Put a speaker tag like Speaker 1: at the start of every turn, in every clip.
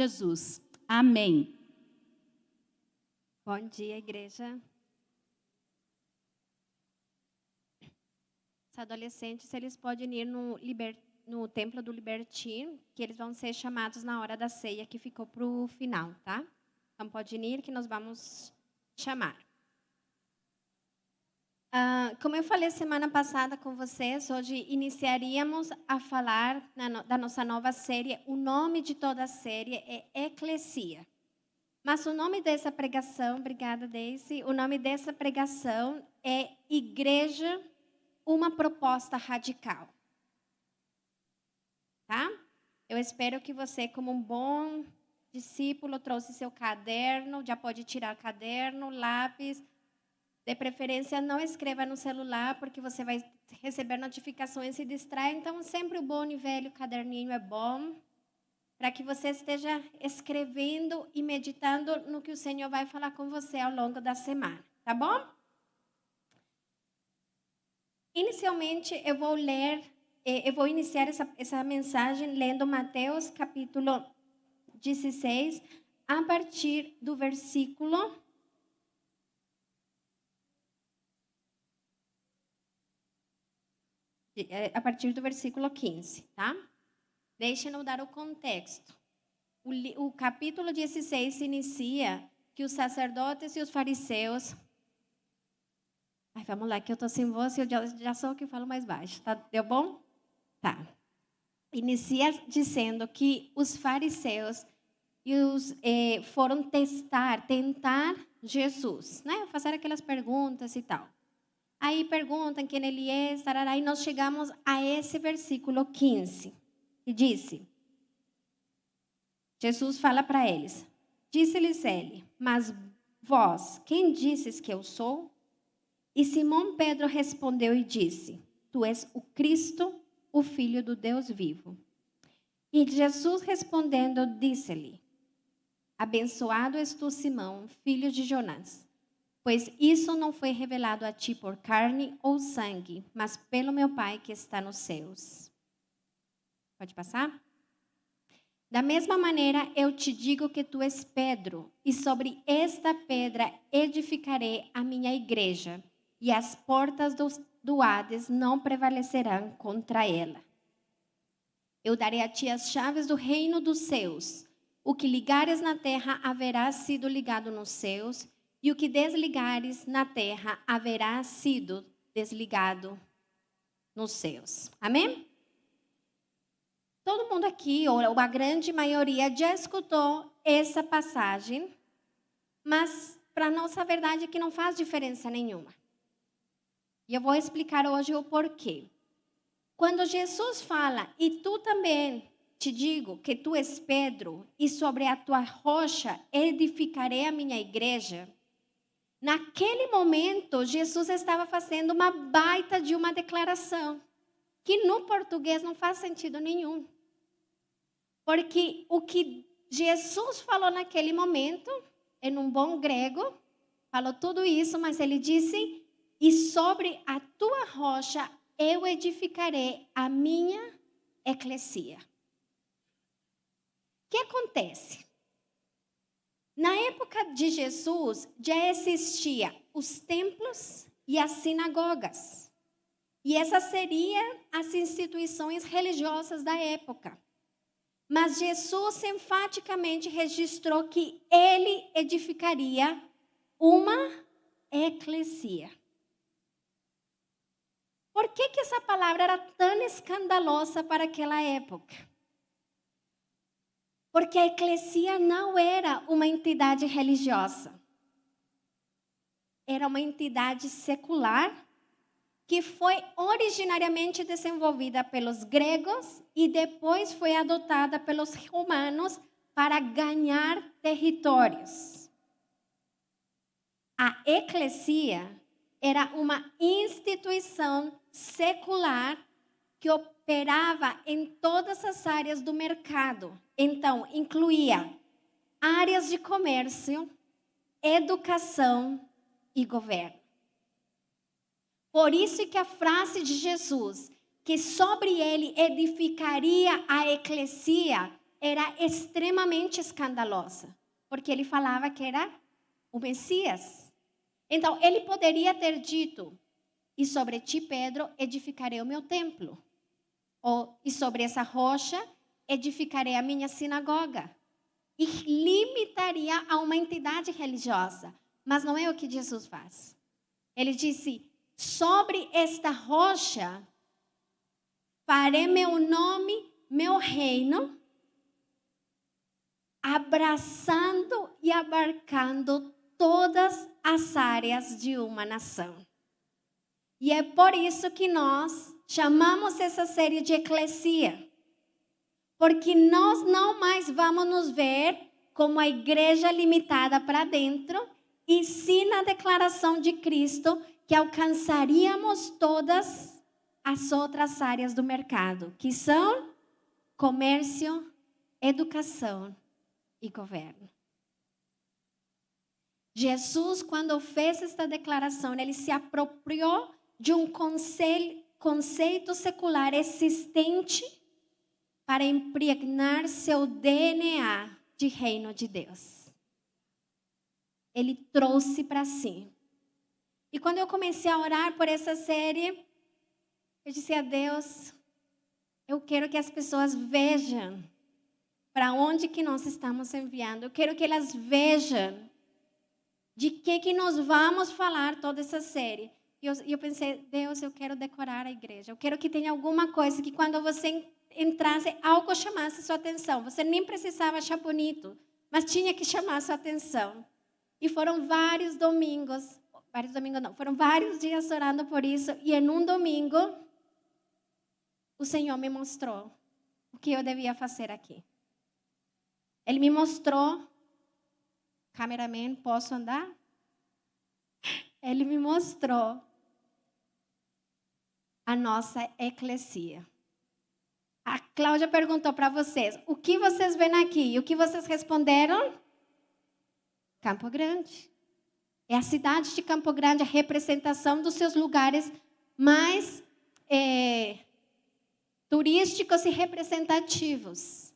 Speaker 1: Jesus. Amém.
Speaker 2: Bom dia, igreja. Os adolescentes, eles podem ir no Templo do Liberty, que eles vão ser chamados na hora da ceia, que ficou para o final, tá? Então, podem ir, que nós vamos chamar. Como eu falei semana passada com vocês, hoje iniciaríamos a falar da nossa nova série. O nome de toda a série é Eclesia. Mas o nome dessa pregação, obrigada, Daisy, o nome dessa pregação é Igreja, uma proposta radical. Tá? Eu espero que você, como um bom discípulo, trouxe seu caderno, já pode tirar caderno, lápis. De preferência, não escreva no celular, porque você vai receber notificações e se distrai. Então, sempre o bom e velho caderninho é bom, para que você esteja escrevendo e meditando no que o Senhor vai falar com você ao longo da semana. Tá bom? Inicialmente, eu vou iniciar essa mensagem lendo Mateus, capítulo 16, a partir do versículo... A partir do versículo 15, tá? Deixa-nos dar o contexto. O capítulo 16 se inicia que os sacerdotes e os fariseus... Ai, vamos lá, que eu estou sem voz e eu já sou o que falo mais baixo. Tá? Deu bom? Tá. Inicia dizendo que os fariseus foram tentar Jesus, né? Fazer aquelas perguntas e tal. Aí perguntam quem ele é, tarará, e nós chegamos a esse versículo 15, que disse, Jesus fala para eles, disse-lhes ele, mas vós, quem disses que eu sou? E Simão Pedro respondeu e disse, tu és o Cristo, o Filho do Deus vivo. E Jesus respondendo, disse-lhe, abençoado és tu, Simão, filho de Jonás. Pois isso não foi revelado a ti por carne ou sangue, mas pelo meu Pai que está nos céus. Pode passar? Da mesma maneira, eu te digo que tu és Pedro, e sobre esta pedra edificarei a minha igreja, e as portas do Hades não prevalecerão contra ela. Eu darei a ti as chaves do reino dos céus. O que ligares na terra haverá sido ligado nos céus, e o que desligares na terra haverá sido desligado nos céus. Amém? Todo mundo aqui, ou a grande maioria, já escutou essa passagem, mas para nós a verdade é que não faz diferença nenhuma. E eu vou explicar hoje o porquê. Quando Jesus fala, e tu também te digo que tu és Pedro, e sobre a tua rocha edificarei a minha igreja, naquele momento, Jesus estava fazendo uma baita de uma declaração, que no português não faz sentido nenhum. Porque o que Jesus falou naquele momento, em um bom grego, falou tudo isso, mas ele disse, e sobre a tua rocha eu edificarei a minha eclesia. O que acontece? Na época de Jesus, já existiam os templos e as sinagogas. E essas seriam as instituições religiosas da época. Mas Jesus enfaticamente registrou que ele edificaria uma eclesia. Por que essa palavra era tão escandalosa para aquela época? Porque a eclesia não era uma entidade religiosa. Era uma entidade secular que foi originariamente desenvolvida pelos gregos e depois foi adotada pelos romanos para ganhar territórios. A eclesia era uma instituição secular que operava em todas as áreas do mercado. Então, incluía áreas de comércio, educação e governo. Por isso que a frase de Jesus, que sobre ele edificaria a eclesia, era extremamente escandalosa, porque ele falava que era o Messias. Então, ele poderia ter dito, e sobre ti, Pedro, edificarei o meu templo. Ou, e sobre essa rocha, edificarei a minha sinagoga. E limitaria a uma entidade religiosa. Mas não é o que Jesus faz. Ele disse, sobre esta rocha, farei meu nome, meu reino, abraçando e abarcando todas as áreas de uma nação. E é por isso que nós chamamos essa série de Eclesia. Porque nós não mais vamos nos ver como a igreja limitada para dentro, e sim na declaração de Cristo que alcançaríamos todas as outras áreas do mercado, que são comércio, educação e governo. Jesus, quando fez esta declaração, ele se apropriou de um conceito secular existente para impregnar seu DNA de reino de Deus. Ele trouxe para si. E quando eu comecei a orar por essa série, eu disse a Deus, eu quero que as pessoas vejam para onde que nós estamos enviando. Eu quero que elas vejam de que nós vamos falar toda essa série. E eu pensei, Deus, eu quero decorar a igreja. Eu quero que tenha alguma coisa que quando você entrasse, algo chamasse sua atenção. Você nem precisava achar bonito, mas tinha que chamar sua atenção. E foram vários domingos não, foram vários dias orando por isso. E em um domingo, o Senhor me mostrou o que eu devia fazer aqui. Ele me mostrou, cameraman, posso andar? Ele me mostrou a nossa eclesia. A Cláudia perguntou para vocês, o que vocês veem aqui? E o que vocês responderam? Campo Grande. É a cidade de Campo Grande, a representação dos seus lugares mais turísticos e representativos.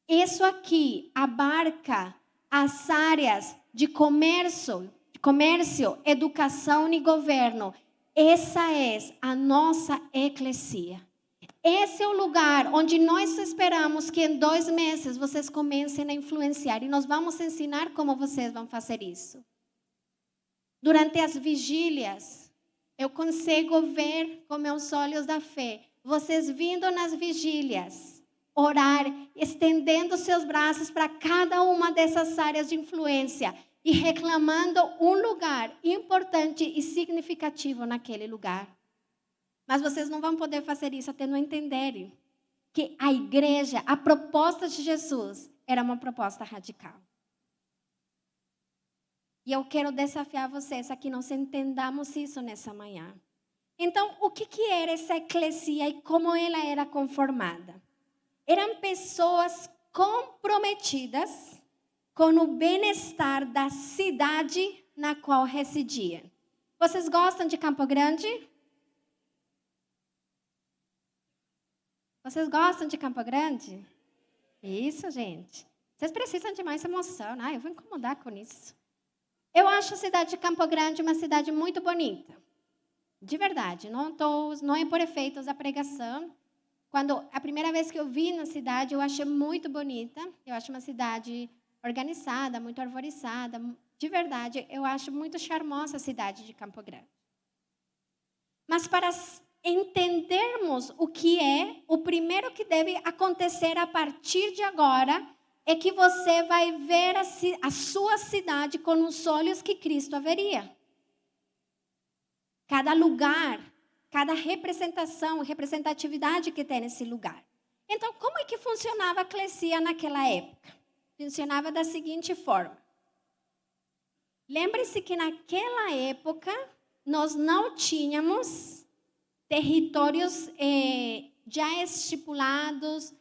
Speaker 2: Isso aqui abarca as áreas de comércio, educação e governo. Essa é a nossa eclesia. Esse é o lugar onde nós esperamos que em 2 meses vocês comecem a influenciar. E nós vamos ensinar como vocês vão fazer isso. Durante as vigílias, eu consigo ver com meus olhos da fé, vocês vindo nas vigílias, orar, estendendo seus braços para cada uma dessas áreas de influência e reclamando um lugar importante e significativo naquele lugar. Mas vocês não vão poder fazer isso até não entenderem que a igreja, a proposta de Jesus, era uma proposta radical. E eu quero desafiar vocês a que nós entendamos isso nessa manhã. Então, o que era essa eclesia e como ela era conformada? Eram pessoas comprometidas com o bem-estar da cidade na qual residiam. Vocês gostam de Campo Grande? Vocês gostam de Campo Grande? Isso, gente. Vocês precisam de mais emoção. Eu vou incomodar com isso. Eu acho a cidade de Campo Grande uma cidade muito bonita. De verdade. Não é por efeitos da pregação. A primeira vez que eu vi na cidade, eu achei muito bonita. Eu acho uma cidade organizada, muito arborizada. De verdade, eu acho muito charmosa a cidade de Campo Grande. Mas para entendermos o que é, o primeiro que deve acontecer a partir de agora é que você vai ver a sua cidade com os olhos que Cristo haveria. Cada lugar, cada representatividade que tem nesse lugar. Então, como é que funcionava a eclesia naquela época? Funcionava da seguinte forma. Lembre-se que naquela época nós não tínhamos territórios já estipulados,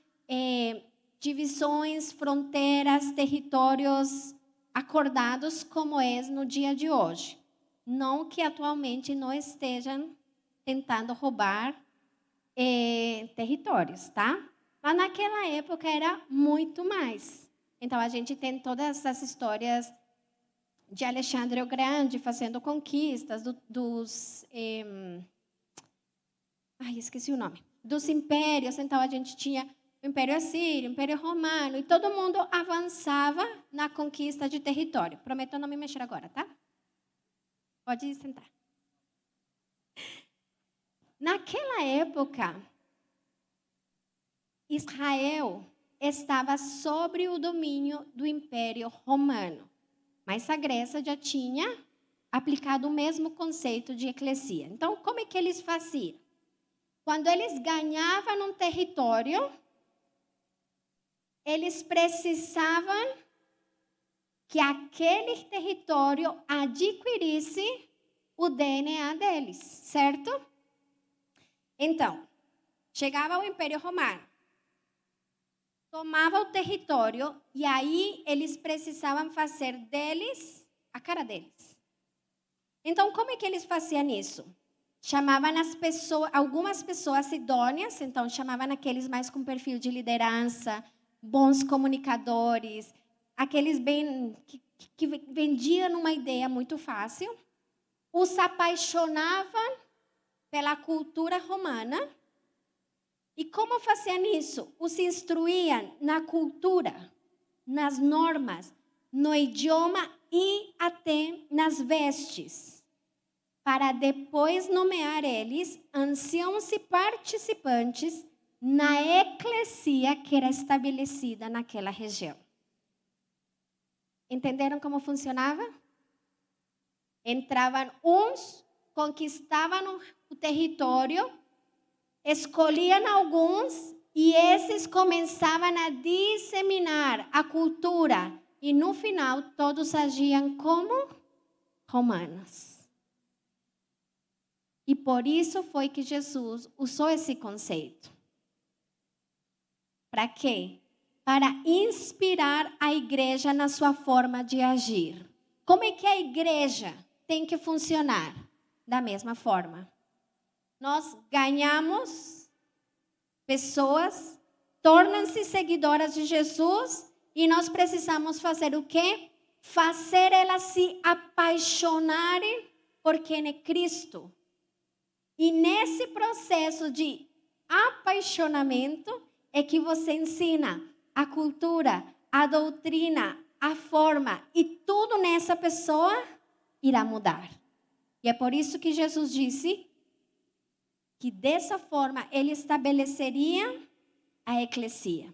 Speaker 2: divisões, fronteiras, territórios acordados como é no dia de hoje. Não que atualmente não estejam tentando roubar territórios, tá? Mas naquela época era muito mais. Então a gente tem todas essas histórias de Alexandre o Grande fazendo conquistas esqueci o nome. Dos impérios. Então a gente tinha o Império Assírio, o Império Romano, e todo mundo avançava na conquista de território. Prometo não me mexer agora, tá? Pode sentar. Naquela época, Israel estava sob o domínio do Império Romano. Mas a Grécia já tinha aplicado o mesmo conceito de eclesia. Então, como é que eles faziam? Quando eles ganhavam um território, eles precisavam que aquele território adquirisse o DNA deles, certo? Então, chegava o Império Romano, tomava o território e aí eles precisavam fazer deles a cara deles. Então, como é que eles faziam isso? Chamavam algumas pessoas idôneas, então chamavam aqueles mais com perfil de liderança, bons comunicadores, aqueles que vendiam uma ideia muito fácil, os apaixonavam pela cultura romana. E como faziam isso? Os instruíam na cultura, nas normas, no idioma e até nas vestes, para depois nomear eles anciãos e participantes na eclesia que era estabelecida naquela região. Entenderam como funcionava? Entravam uns, conquistavam o território, escolhiam alguns e esses começavam a disseminar a cultura. E no final, todos agiam como romanos. E por isso foi que Jesus usou esse conceito. Para quê? Para inspirar a igreja na sua forma de agir. Como é que a igreja tem que funcionar? Da mesma forma. Nós ganhamos pessoas, tornam-se seguidoras de Jesus e nós precisamos fazer o quê? Fazer elas se apaixonarem por quem é Cristo. E nesse processo de apaixonamento é que você ensina a cultura, a doutrina, a forma e tudo nessa pessoa irá mudar. E é por isso que Jesus disse que dessa forma ele estabeleceria a eclesia.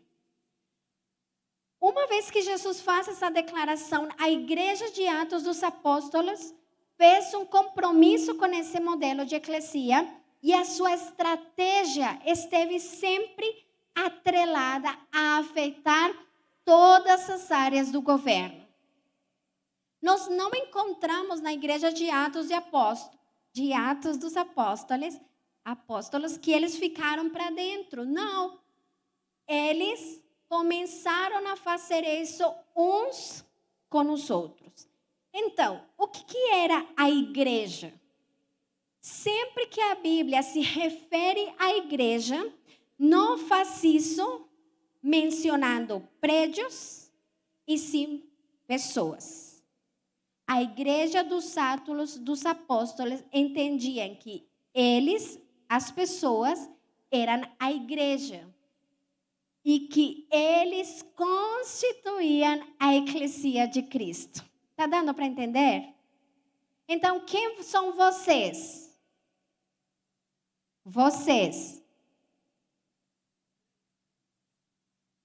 Speaker 2: Uma vez que Jesus faz essa declaração, a igreja de Atos dos Apóstolos fez um compromisso com esse modelo de eclesia e a sua estratégia esteve sempre atrelada a afetar todas as áreas do governo. Nós não encontramos na igreja de Atos dos Apóstolos que eles ficaram para dentro. Não. Eles começaram a fazer isso uns com os outros. Então, o que era a igreja? Sempre que a Bíblia se refere à igreja, não faz isso mencionando prédios e sim pessoas. A igreja dos Atos dos Apóstolos entendiam que eles, as pessoas, eram a igreja. E que eles constituíam a eclesia de Cristo. Está dando para entender? Então, quem são vocês? Vocês.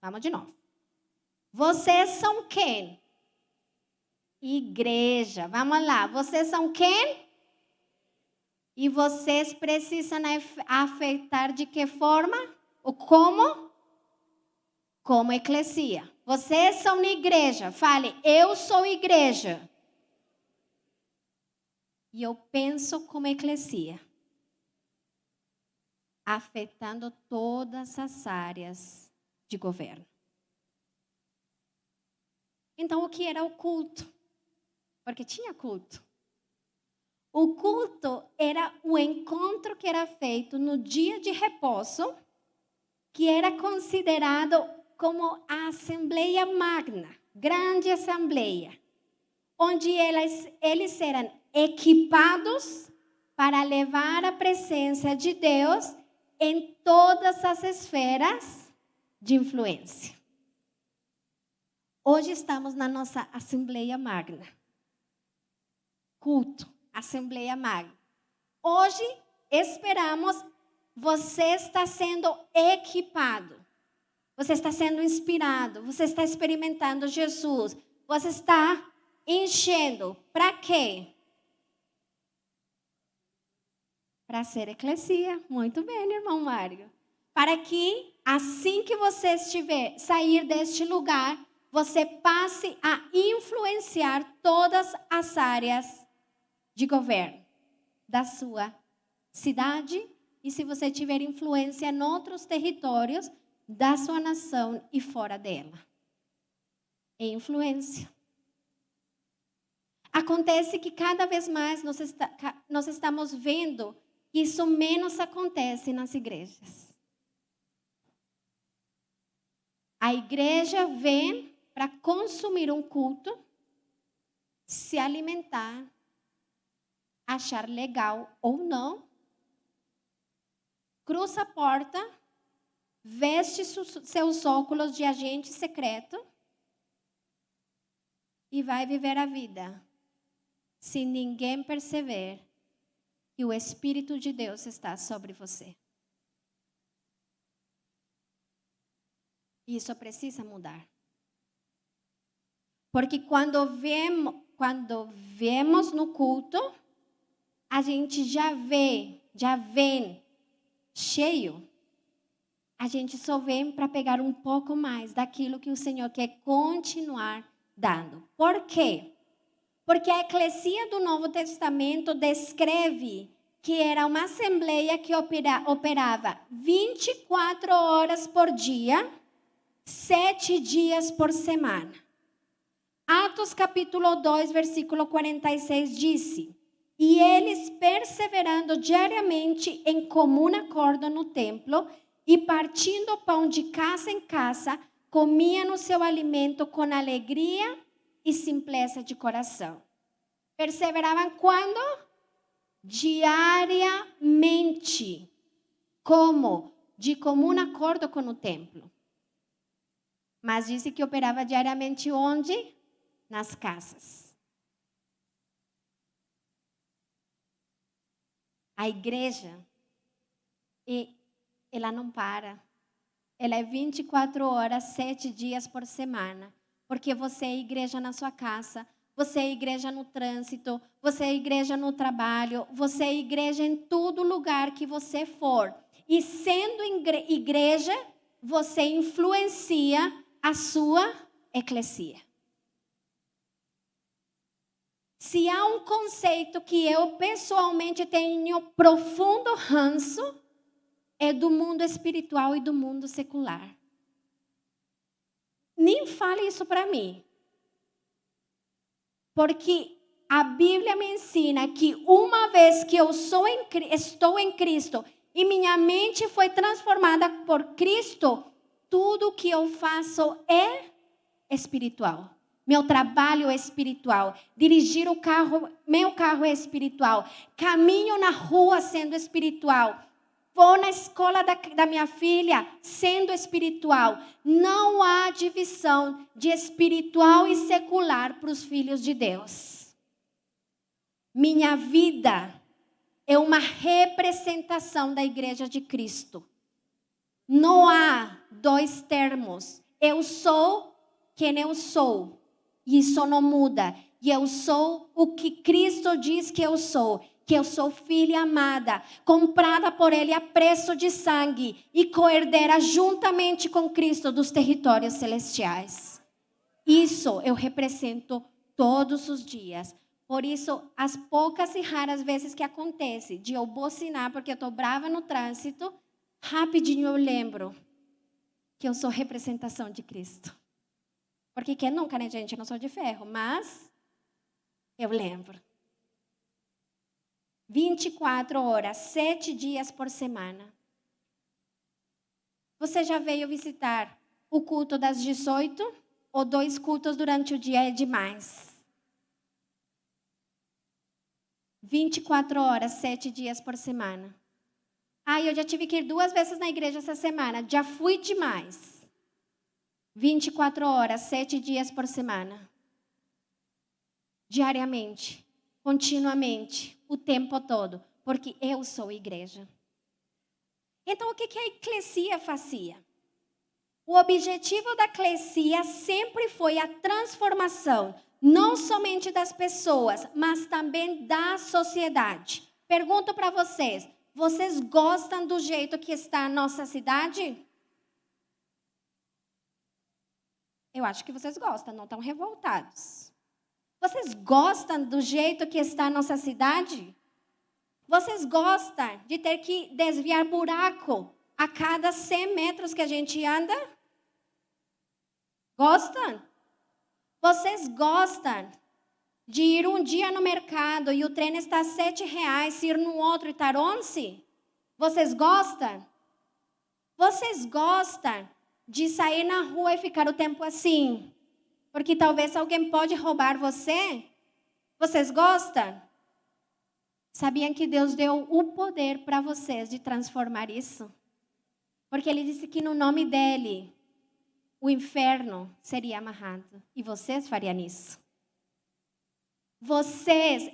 Speaker 2: Vamos de novo. Vocês são quem? Igreja. Vamos lá. Vocês são quem? E vocês precisam afetar de que forma? O como? Como eclesia. Vocês são igreja. Fale, eu sou igreja. E eu penso como eclesia. Afetando todas as áreas de governo. Então, o que era o culto? Porque tinha culto. O culto era o encontro que era feito no dia de repouso, que era considerado como a Assembleia Magna, grande Assembleia, onde eles eram equipados para levar a presença de Deus em todas as esferas de influência. Hoje estamos na nossa Assembleia Magna. Culto, Assembleia Magna. Hoje esperamos, você está sendo equipado. Você está sendo inspirado. Você está experimentando Jesus. Você está enchendo. Para quê? Para ser eclesia. Muito bem, irmão Mário. Para que, assim que você sair deste lugar, você passe a influenciar todas as áreas de governo da sua cidade e, se você tiver influência em outros territórios da sua nação e fora dela. É influência. Acontece que cada vez mais nós estamos vendo que isso menos acontece nas igrejas. A igreja vem para consumir um culto, se alimentar, achar legal ou não, cruza a porta, veste seus óculos de agente secreto e vai viver a vida, sem ninguém perceber que o Espírito de Deus está sobre você. Isso precisa mudar. Porque quando vemos no culto, a gente já vem cheio. A gente só vem para pegar um pouco mais daquilo que o Senhor quer continuar dando. Por quê? Porque a eclesia do Novo Testamento descreve que era uma assembleia que operava 24 horas por dia, 7 dias por semana. Atos capítulo 2, versículo 46 disse: e eles, perseverando diariamente em comum acordo no templo e partindo o pão de casa em casa, comiam o seu alimento com alegria e simpleza de coração. Perseveravam quando? Diariamente. Como? De comum acordo com o templo. Mas disse que operava diariamente onde? Nas casas. A igreja, ela não para. Ela é 24 horas, 7 dias por semana. Porque você é igreja na sua casa, você é igreja no trânsito, você é igreja no trabalho, você é igreja em todo lugar que você for. E sendo igreja, você influencia a sua eclesia. Se há um conceito que eu pessoalmente tenho profundo ranço, é do mundo espiritual e do mundo secular. Nem fale isso para mim. Porque a Bíblia me ensina que uma vez que eu estou em Cristo e minha mente foi transformada por Cristo, tudo que eu faço é espiritual. Meu trabalho é espiritual. Dirigir o carro, meu carro é espiritual. Caminho na rua sendo espiritual. Vou na escola da minha filha sendo espiritual. Não há divisão de espiritual e secular para os filhos de Deus. Minha vida é uma representação da igreja de Cristo. Não há dois termos. Eu sou quem eu sou. E isso não muda. E eu sou o que Cristo diz que eu sou. Que eu sou filha amada, comprada por Ele a preço de sangue e coerdeira juntamente com Cristo dos territórios celestiais. Isso eu represento todos os dias. Por isso, as poucas e raras vezes que acontece de eu buzinar porque eu estou brava no trânsito, rapidinho eu lembro que eu sou representação de Cristo. Porque quem nunca, né, gente? Eu não sou de ferro, mas eu lembro. 24 horas, 7 dias por semana. Você já veio visitar o culto das 18? Ou 2 cultos durante o dia é demais? 24 horas, 7 dias por semana. Eu já tive que ir 2 vezes na igreja essa semana. Já fui demais. 24 horas, 7 dias por semana. Diariamente, continuamente, o tempo todo. Porque eu sou igreja. Então, o que a eclesia fazia? O objetivo da eclesia sempre foi a transformação, não somente das pessoas, mas também da sociedade. Pergunto para vocês, vocês gostam do jeito que está a nossa cidade? Eu acho que vocês gostam, não estão revoltados. Vocês gostam do jeito que está a nossa cidade? Vocês gostam de ter que desviar buraco a cada 100 metros que a gente anda? Gostam? Vocês gostam de ir um dia no mercado e o trem está a R$7, ir no outro e estar 11? Vocês gostam? Vocês gostam de sair na rua e ficar o tempo assim? Porque talvez alguém pode roubar você? Vocês gostam? Sabiam que Deus deu o poder para vocês de transformar isso? Porque Ele disse que no nome dEle, o inferno seria amarrado. E vocês fariam isso. Vocês,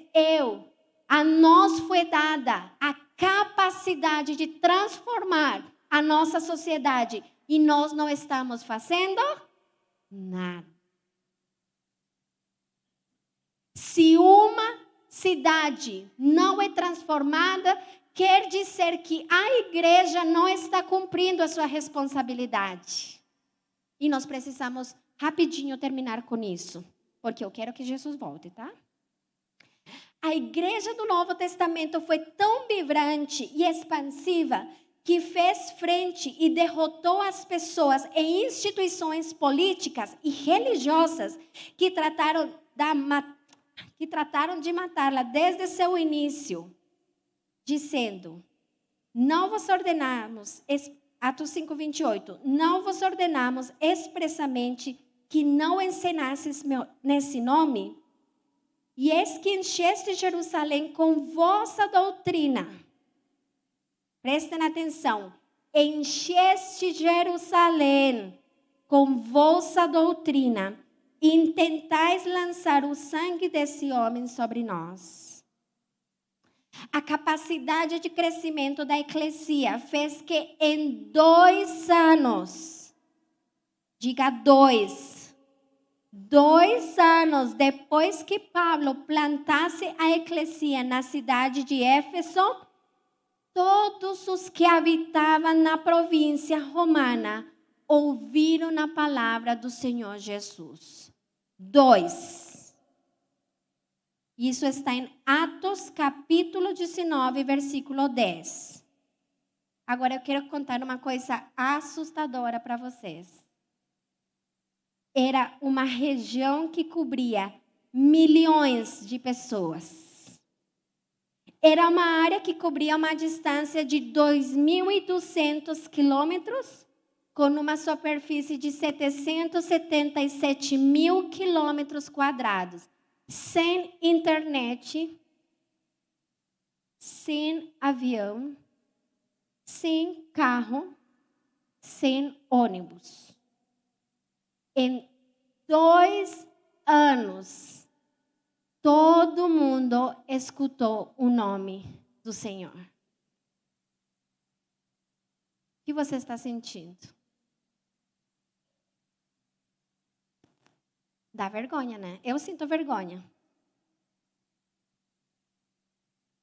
Speaker 2: a nós foi dada a capacidade de transformar a nossa sociedade. E nós não estamos fazendo nada. Se uma cidade não é transformada, quer dizer que a igreja não está cumprindo a sua responsabilidade. E nós precisamos rapidinho terminar com isso, porque eu quero que Jesus volte, tá? A igreja do Novo Testamento foi tão vibrante e expansiva que fez frente e derrotou as pessoas em instituições políticas e religiosas que trataram de matá-la desde seu início, dizendo: não vos ordenamos, Atos 5:28, não vos ordenamos expressamente que não ensinasses nesse nome? E eis que encheste Jerusalém com vossa doutrina. Prestem atenção. Encheste Jerusalém com vossa doutrina. E intentais lançar o sangue desse homem sobre nós. A capacidade de crescimento da eclesia fez que em 2 anos, diga 2 anos depois que Paulo plantasse a eclesia na cidade de Éfeso, todos os que habitavam na província romana ouviram a palavra do Senhor Jesus. 2. Isso está em Atos capítulo 19, versículo 10. Agora eu quero contar uma coisa assustadora para vocês. Era uma região que cobria milhões de pessoas. Era uma área que cobria uma distância de 2.200 quilômetros, com uma superfície de 777 mil quilômetros quadrados. Sem internet, sem avião, sem carro, sem ônibus. Em 2 anos, todo mundo escutou o nome do Senhor. O que você está sentindo? Dá vergonha, né? Eu sinto vergonha.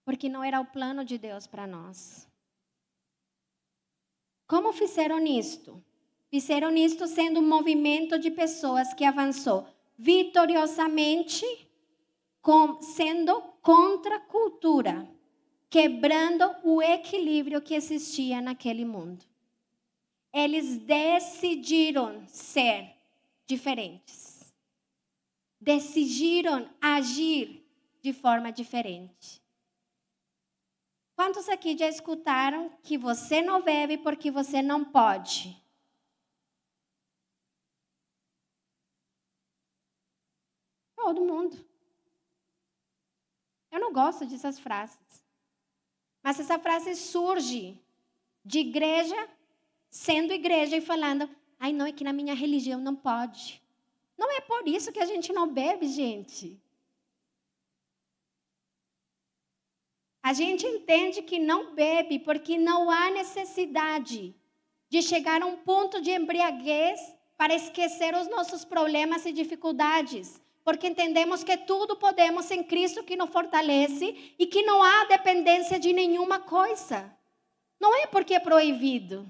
Speaker 2: Porque não era o plano de Deus para nós. Como fizeram isto? Fizeram isto sendo um movimento de pessoas que avançou vitoriosamente, sendo contra a cultura, quebrando o equilíbrio que existia naquele mundo. Eles decidiram ser diferentes. Decidiram agir de forma diferente. Quantos aqui já escutaram que você não bebe porque você não pode? Todo mundo. Eu não gosto dessas frases. Mas essa frase surge de igreja, sendo igreja e falando, ai não, é que na minha religião não pode. Não é por isso que a gente não bebe, gente. A gente entende que não bebe porque não há necessidade de chegar a um ponto de embriaguez para esquecer os nossos problemas e dificuldades. Porque entendemos que tudo podemos em Cristo que nos fortalece e que não há dependência de nenhuma coisa. Não é porque é proibido.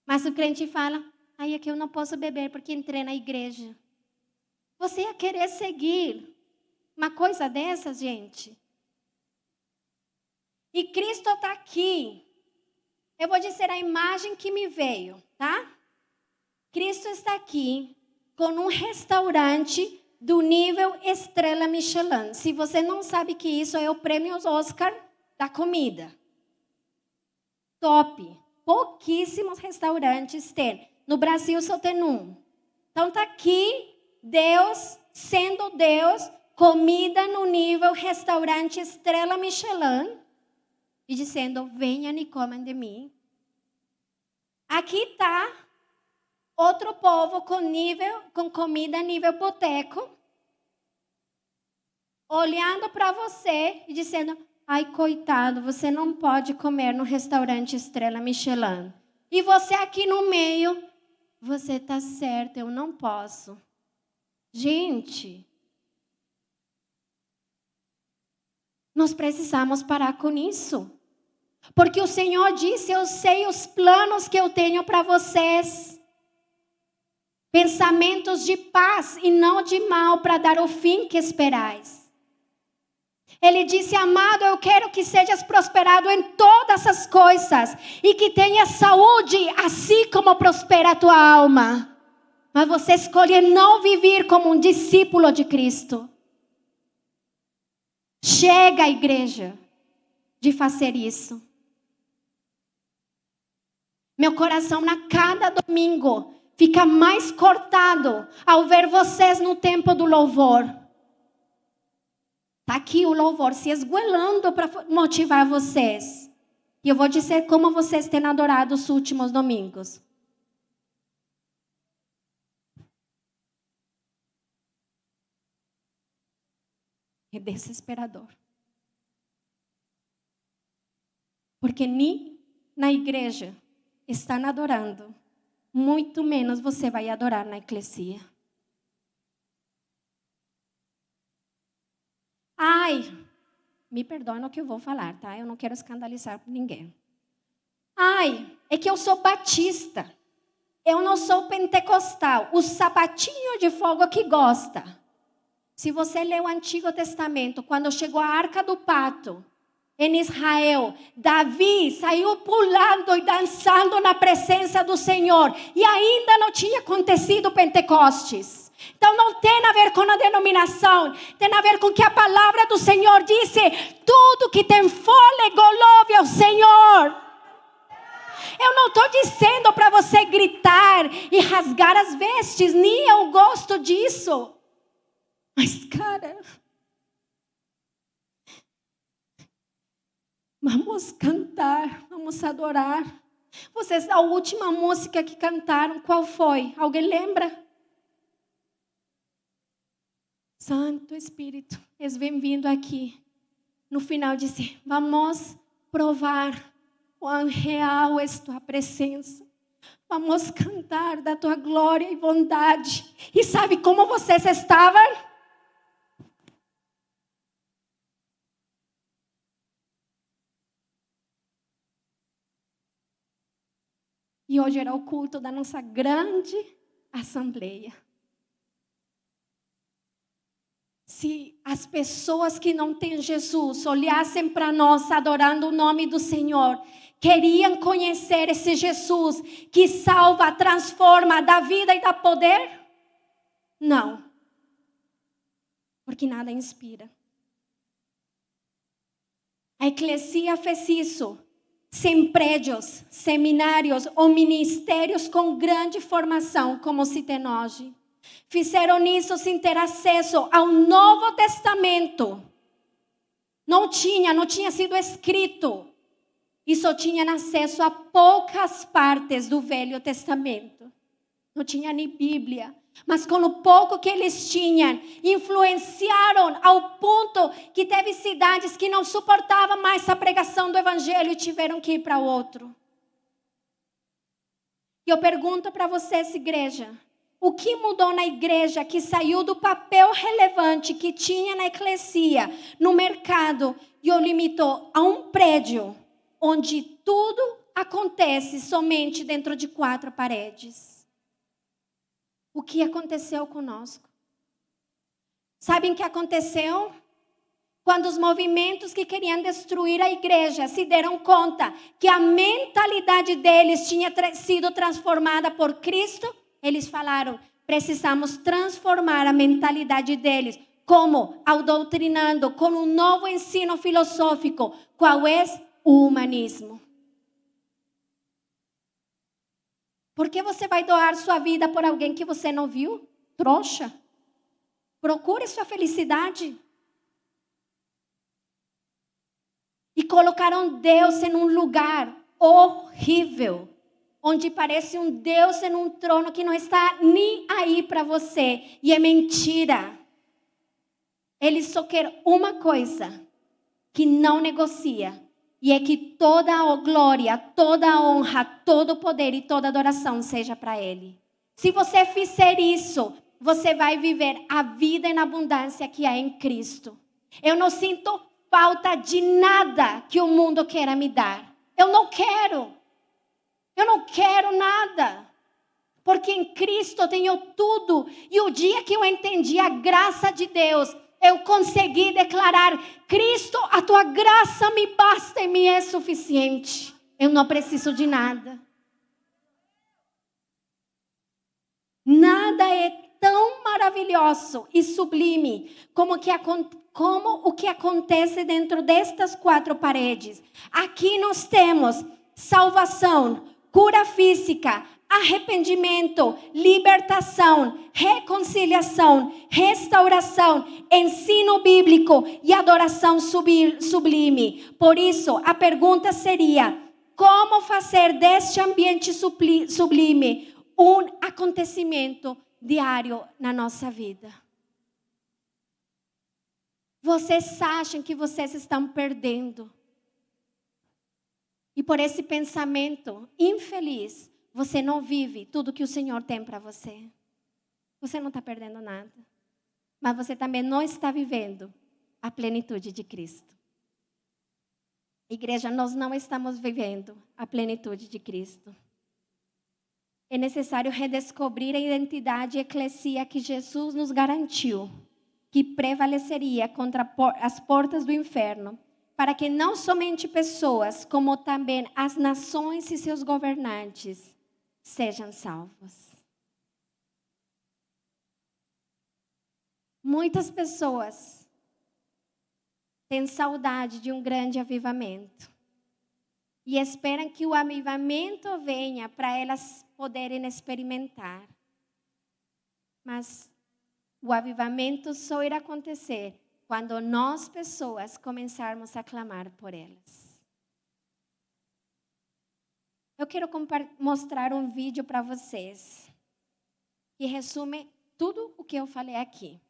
Speaker 2: Mas o crente fala, ai, é que eu não posso beber porque entrei na igreja. Você ia querer seguir uma coisa dessas, gente? E Cristo está aqui. Eu vou dizer a imagem que me veio, tá? Cristo está aqui com um restaurante do nível Estrela Michelin. Se você não sabe que isso é o prêmio Oscar da comida. Top. Pouquíssimos restaurantes têm. No Brasil só tem um. Então está aqui Deus, sendo Deus, comida no nível restaurante Estrela Michelin. E dizendo, venham e comam de mim. Aqui está outro povo com comida nível boteco, olhando para você e dizendo, ai, coitado, você não pode comer no restaurante Estrela Michelin. E você aqui no meio, você está certo, eu não posso. Gente, nós precisamos parar com isso. Porque o Senhor disse, eu sei os planos que eu tenho para vocês. Pensamentos de paz e não de mal, para dar o fim que esperais. Ele disse, amado, eu quero que sejas prosperado em todas as coisas. E que tenhas saúde, assim como prospera a tua alma. Mas você escolhe não viver como um discípulo de Cristo. Chega, igreja, de fazer isso. Meu coração, na cada domingo, fica mais cortado ao ver vocês no tempo do louvor. Está aqui o louvor se esgoelando para motivar vocês. E eu vou dizer como vocês têm adorado os últimos domingos. É desesperador. Porque nem na igreja estão adorando, muito menos você vai adorar na eclesia. Ai, me perdoe no que eu vou falar, tá? Eu não quero escandalizar ninguém. Ai, é que eu sou batista. Eu não sou pentecostal. O sapatinho de fogo que gosta. Se você ler o Antigo Testamento, quando chegou a Arca do Pacto, em Israel, Davi saiu pulando e dançando na presença do Senhor. E ainda não tinha acontecido Pentecostes. Então não tem a ver com a denominação. Tem a ver com que a palavra do Senhor disse. Tudo que tem fôlego, louve ao Senhor. Eu não estou dizendo para você gritar e rasgar as vestes. Nem eu gosto disso. Mas cara... Vamos cantar, vamos adorar. Vocês, a última música que cantaram, qual foi? Alguém lembra? Santo Espírito, eles vêm vindo aqui. No final disse, vamos provar quão real é tua presença. Vamos cantar da tua glória e bondade. E sabe como vocês estavam? E hoje era o culto da nossa grande assembleia. Se as pessoas que não têm Jesus olhassem para nós adorando o nome do Senhor, queriam conhecer esse Jesus que salva, transforma, dá vida e dá poder? Não. Porque nada inspira. A eclesia fez isso, sem prédios, seminários ou ministérios com grande formação, como se tem hoje. Fizeram isso sem ter acesso ao Novo Testamento. Não tinha sido escrito. E só tinham acesso a poucas partes do Velho Testamento. Não tinha nem Bíblia. Mas com o pouco que eles tinham, influenciaram ao ponto que teve cidades que não suportavam mais a pregação do Evangelho e tiveram que ir para outro. E eu pergunto para vocês, igreja, o que mudou na igreja que saiu do papel relevante que tinha na eclesia, no mercado, e o limitou a um prédio onde tudo acontece somente dentro de 4 paredes? O que aconteceu conosco? Sabem o que aconteceu? Quando os movimentos que queriam destruir a igreja se deram conta que a mentalidade deles tinha sido transformada por Cristo, eles falaram, precisamos transformar a mentalidade deles. Como? Ao doutrinando com um novo ensino filosófico. Qual é? O humanismo. Por que você vai doar sua vida por alguém que você não viu? Trouxa. Procure sua felicidade. E colocaram Deus em um lugar horrível, onde parece um Deus em um trono que não está nem aí para você. E é mentira. Ele só quer uma coisa, que não negocia. E é que toda a glória, toda a honra, todo o poder e toda a adoração seja para Ele. Se você fizer isso, você vai viver a vida em abundância que há em Cristo. Eu não sinto falta de nada que o mundo queira me dar. Eu não quero. Eu não quero nada. Porque em Cristo eu tenho tudo. E o dia que eu entendi a graça de Deus, eu consegui declarar, Cristo, a tua graça me basta e me é suficiente. Eu não preciso de nada. Nada é tão maravilhoso e sublime como o que acontece dentro destas 4 paredes. Aqui nós temos salvação, cura física, arrependimento, libertação, reconciliação, restauração, ensino bíblico e adoração sublime. Por isso, a pergunta seria, como fazer deste ambiente sublime um acontecimento diário na nossa vida? Vocês acham que vocês estão perdendo? E por esse pensamento infeliz, você não vive tudo que o Senhor tem para você. Você não está perdendo nada. Mas você também não está vivendo a plenitude de Cristo. Igreja, nós não estamos vivendo a plenitude de Cristo. É necessário redescobrir a identidade eclesia que Jesus nos garantiu, que prevaleceria contra as portas do inferno, para que não somente pessoas, como também as nações e seus governantes, sejam salvos. Muitas pessoas têm saudade de um grande avivamento e esperam que o avivamento venha para elas poderem experimentar. Mas o avivamento só irá acontecer quando nós, pessoas, começarmos a clamar por elas. Eu quero mostrar um vídeo para vocês que resume tudo o que eu falei aqui.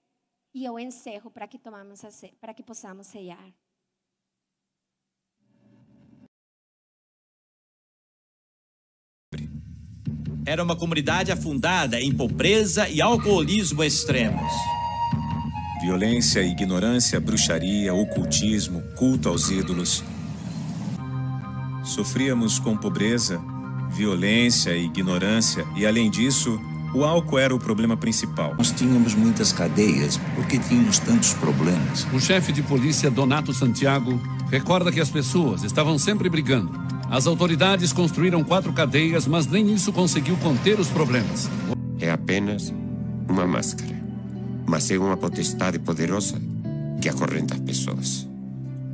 Speaker 2: E eu encerro para que possamos ceiar.
Speaker 3: Era uma comunidade afundada em pobreza e alcoolismo extremos.
Speaker 4: Violência, ignorância, bruxaria, ocultismo, culto aos ídolos. Sofríamos com pobreza, violência, ignorância e, além disso, o álcool era o problema principal.
Speaker 5: Nós tínhamos muitas cadeias porque tínhamos tantos problemas.
Speaker 6: O chefe de polícia, Donato Santiago, recorda que as pessoas estavam sempre brigando. As autoridades construíram 4 cadeias, mas nem isso conseguiu conter os problemas.
Speaker 7: É apenas uma máscara, mas é uma potestade poderosa que acorrenta as pessoas.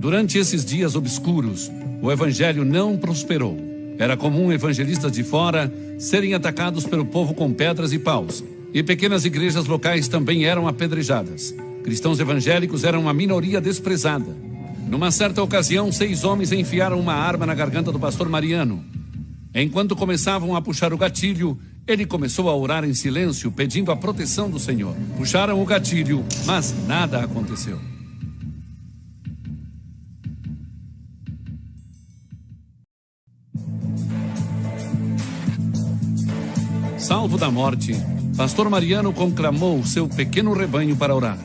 Speaker 6: Durante esses dias obscuros, o evangelho não prosperou. Era comum evangelistas de fora serem atacados pelo povo com pedras e paus, e pequenas igrejas locais também eram apedrejadas. Cristãos evangélicos eram uma minoria desprezada. Numa certa ocasião, 6 homens enfiaram uma arma na garganta do pastor Mariano. Enquanto começavam a puxar o gatilho, ele começou a orar em silêncio, pedindo a proteção do Senhor. Puxaram o gatilho, mas nada aconteceu. Salvo da morte, pastor Mariano conclamou seu pequeno rebanho para orar.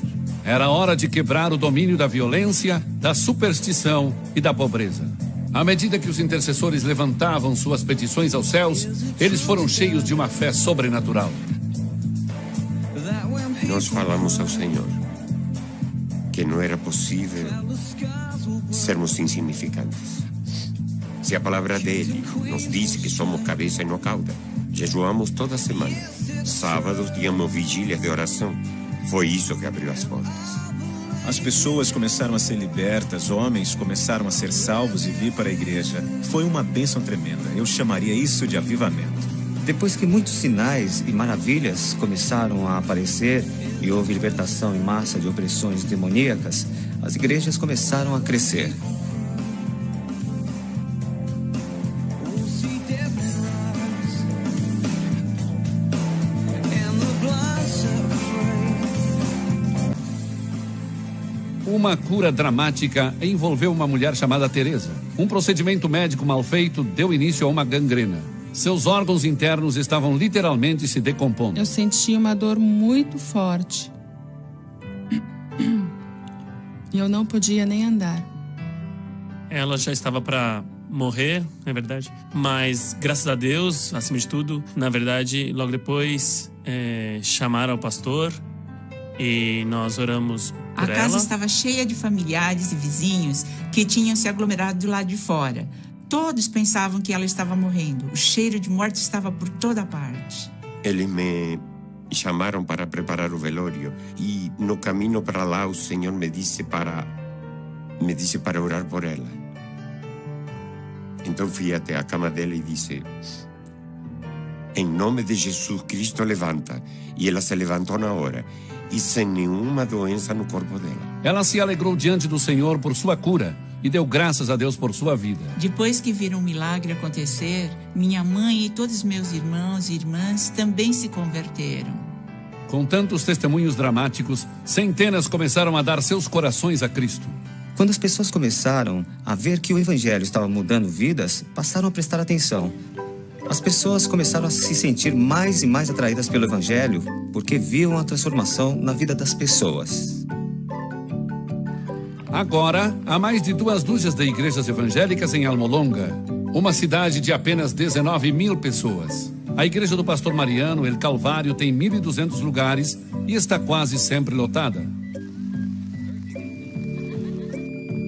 Speaker 6: Era hora de quebrar o domínio da violência, da superstição e da pobreza. À medida que os intercessores levantavam suas petições aos céus, eles foram cheios de uma fé sobrenatural.
Speaker 7: Nós falamos ao Senhor que não era possível sermos insignificantes. Se a palavra dele nos diz que somos cabeça e não cauda, jejuamos toda semana. Sábados tínhamos vigílias de oração. Foi isso que abriu as portas.
Speaker 4: As pessoas começaram a ser libertas, homens começaram a ser salvos e vir para a igreja. Foi uma bênção tremenda. Eu chamaria isso de avivamento.
Speaker 8: Depois que muitos sinais e maravilhas começaram a aparecer e houve libertação em massa de opressões demoníacas, as igrejas começaram a crescer.
Speaker 6: Uma cura dramática envolveu uma mulher chamada Teresa. Um procedimento médico mal feito deu início a uma gangrena. Seus órgãos internos estavam literalmente se decompondo.
Speaker 9: Eu senti uma dor muito forte. E eu não podia nem andar.
Speaker 10: Ela já estava para morrer, na verdade. Mas, graças a Deus, acima de tudo, na verdade, logo depois, chamaram o pastor e nós oramos por ela.
Speaker 11: A casa estava cheia de familiares e vizinhos que tinham se aglomerado do lado de fora. Todos pensavam que ela estava morrendo. O cheiro de morte estava por toda parte.
Speaker 7: Eles me chamaram para preparar o velório e no caminho para lá o Senhor me disse para orar por ela. Então fui até a cama dela e disse: em nome de Jesus Cristo, levanta. E ela se levantou na hora e sem nenhuma doença no corpo dela.
Speaker 6: Ela se alegrou diante do Senhor por sua cura e deu graças a Deus por sua vida.
Speaker 11: Depois que viram o milagre acontecer, minha mãe e todos meus irmãos e irmãs também se converteram.
Speaker 6: Com tantos testemunhos dramáticos, centenas começaram a dar seus corações a Cristo.
Speaker 8: Quando as pessoas começaram a ver que o evangelho estava mudando vidas, passaram a prestar atenção. As pessoas começaram a se sentir mais e mais atraídas pelo evangelho porque viam a transformação na vida das pessoas.
Speaker 6: Agora, há mais de 2 dúzias de igrejas evangélicas em Almolonga, uma cidade de apenas 19.000 pessoas. A igreja do pastor Mariano, El Calvário, tem 1.200 lugares e está quase sempre lotada.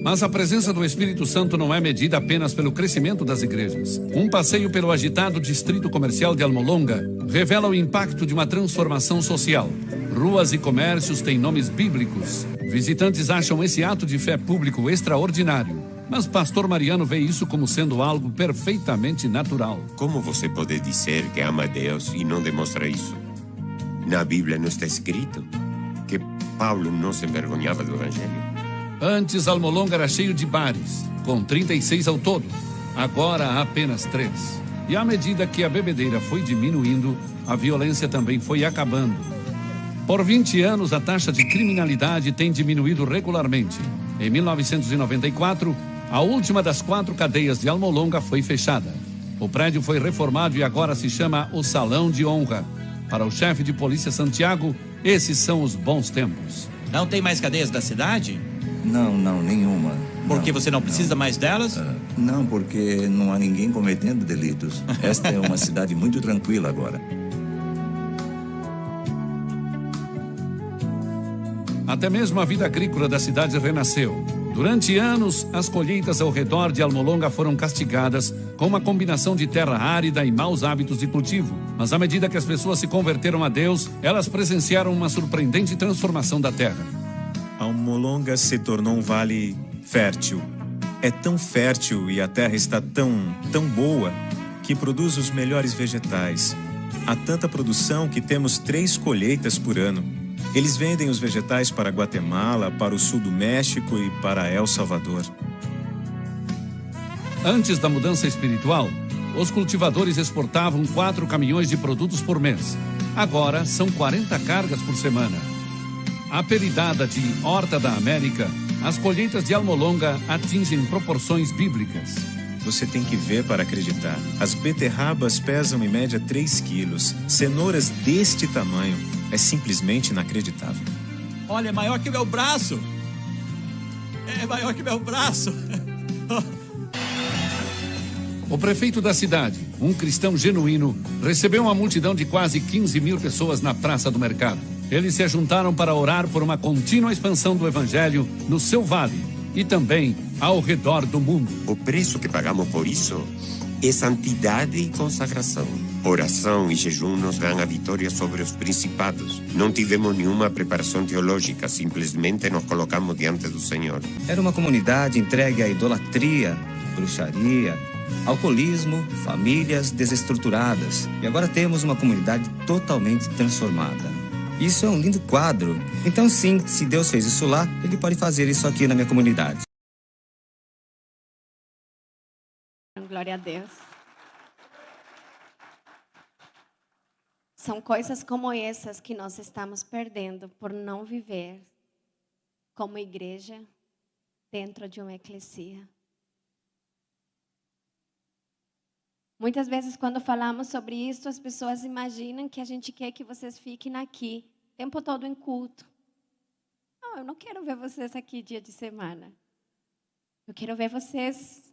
Speaker 6: Mas a presença do Espírito Santo não é medida apenas pelo crescimento das igrejas. Um passeio pelo agitado distrito comercial de Almolonga revela o impacto de uma transformação social. Ruas e comércios têm nomes bíblicos. Visitantes acham esse ato de fé público extraordinário. Mas pastor Mariano vê isso como sendo algo perfeitamente natural.
Speaker 7: Como você pode dizer que ama a Deus e não demonstra isso? Na Bíblia não está escrito que Paulo não se envergonhava do evangelho.
Speaker 6: Antes, Almolonga era cheio de bares, com 36 ao todo. Agora há apenas 3. E à medida que a bebedeira foi diminuindo, a violência também foi acabando. Por 20 anos, a taxa de criminalidade tem diminuído regularmente. Em 1994, a última das 4 cadeias de Almolonga foi fechada. O prédio foi reformado e agora se chama o Salão de Honra. Para o chefe de polícia Santiago, esses são os bons tempos.
Speaker 3: Não tem mais cadeias da cidade?
Speaker 5: Não, nenhuma.
Speaker 3: Porque você não precisa mais delas?
Speaker 5: Não, porque não há ninguém cometendo delitos. Esta é uma cidade muito tranquila agora.
Speaker 6: Até mesmo a vida agrícola da cidade renasceu. Durante anos, as colheitas ao redor de Almolonga foram castigadas com uma combinação de terra árida e maus hábitos de cultivo. Mas à medida que as pessoas se converteram a Deus, elas presenciaram uma surpreendente transformação da terra.
Speaker 4: Almolonga se tornou um vale Fértil. É tão fértil e a terra está tão boa que produz os melhores vegetais. Há tanta produção que temos 3 colheitas por ano. Eles vendem os vegetais para Guatemala, para o sul do México e para El Salvador.
Speaker 6: Antes da mudança espiritual, os cultivadores exportavam 4 caminhões de produtos por mês. Agora são 40 cargas por semana. Apelidada de Horta da América, as colheitas de Almolonga atingem proporções bíblicas.
Speaker 4: Você tem que ver para acreditar. As beterrabas pesam em média 3 quilos. Cenouras deste tamanho. É simplesmente inacreditável.
Speaker 3: Olha, é maior que meu braço. É maior que meu braço.
Speaker 6: O prefeito da cidade, um cristão genuíno, recebeu uma multidão de quase 15 mil pessoas na Praça do Mercado. Eles se juntaram para orar por uma contínua expansão do evangelho no seu vale e também ao redor do mundo.
Speaker 7: O preço que pagamos por isso é santidade e consagração. Oração e jejum nos dão a vitória sobre os principados. Não tivemos nenhuma preparação teológica, simplesmente nos colocamos diante do Senhor.
Speaker 8: Era uma comunidade entregue à idolatria, bruxaria, alcoolismo, famílias desestruturadas. E agora temos uma comunidade totalmente transformada. Isso é um lindo quadro. Então sim, se Deus fez isso lá, Ele pode fazer isso aqui na minha comunidade.
Speaker 2: Glória a Deus. São coisas como essas que nós estamos perdendo por não viver como igreja dentro de uma eclesia. Muitas vezes, quando falamos sobre isso, as pessoas imaginam que a gente quer que vocês fiquem aqui, o tempo todo em culto. Não, eu não quero ver vocês aqui dia de semana. Eu quero ver vocês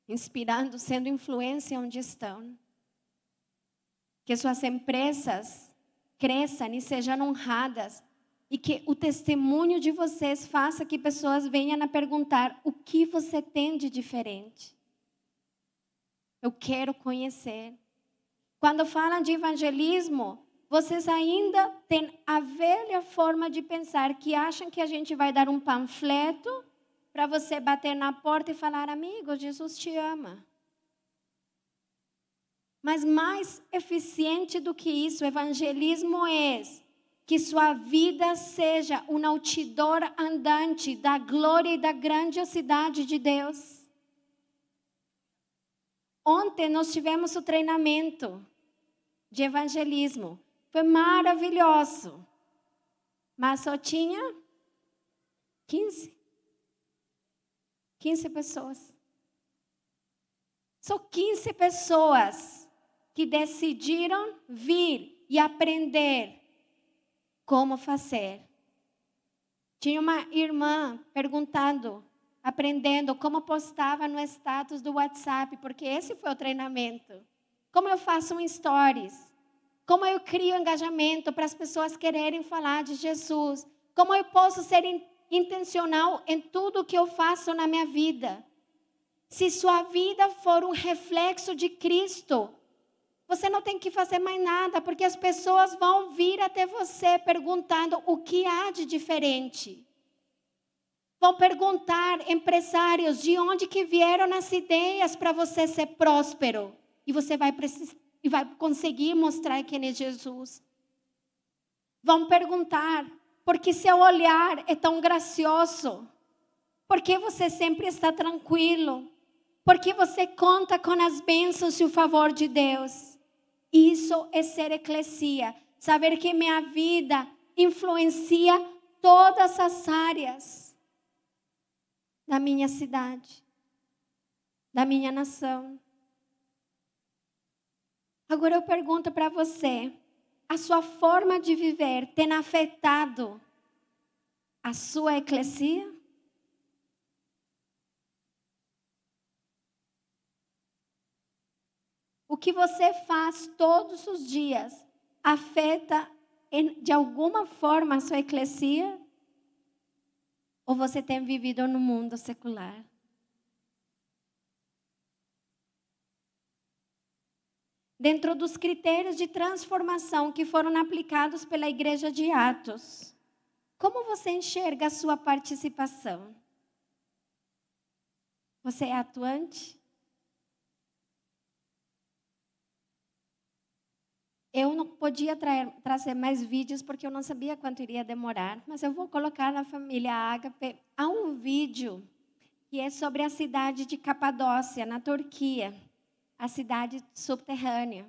Speaker 2: inspirando, sendo influência onde estão. Que suas empresas cresçam e sejam honradas. E que o testemunho de vocês faça que pessoas venham a perguntar o que você tem de diferente. Eu quero conhecer. Quando falam de evangelismo, vocês ainda têm a velha forma de pensar que acham que a gente vai dar um panfleto para você bater na porta e falar, amigo, Jesus te ama. Mas mais eficiente do que isso, o evangelismo é que sua vida seja um outdoor andante da glória e da grandiosidade de Deus. Ontem nós tivemos o treinamento de evangelismo. Foi maravilhoso. Mas só tinha 15 pessoas. Só 15 pessoas que decidiram vir e aprender como fazer. Tinha uma irmã perguntando, aprendendo como postava no status do WhatsApp, porque esse foi o treinamento. Como eu faço um stories. Como eu crio engajamento para as pessoas quererem falar de Jesus. Como eu posso ser intencional em tudo que eu faço na minha vida. Se sua vida for um reflexo de Cristo, você não tem que fazer mais nada, porque as pessoas vão vir até você perguntando o que há de diferente. Vão perguntar, empresários, de onde que vieram as ideias para você ser próspero. E você vai conseguir mostrar quem é Jesus. Vão perguntar, por que seu olhar é tão gracioso? Por que você sempre está tranquilo? Por que você conta com as bênçãos e o favor de Deus? Isso é ser eclesia. Saber que minha vida influencia todas as áreas da minha cidade, da minha nação. Agora eu pergunto para você, a sua forma de viver tem afetado a sua eclesia? O que você faz todos os dias afeta de alguma forma a sua eclesia? Ou você tem vivido no mundo secular? Dentro dos critérios de transformação que foram aplicados pela Igreja de Atos, como você enxerga a sua participação? Você é atuante? Eu não podia trazer mais vídeos porque eu não sabia quanto iria demorar, mas eu vou colocar na família Ágape. Há um vídeo que é sobre a cidade de Capadócia, na Turquia, a cidade subterrânea.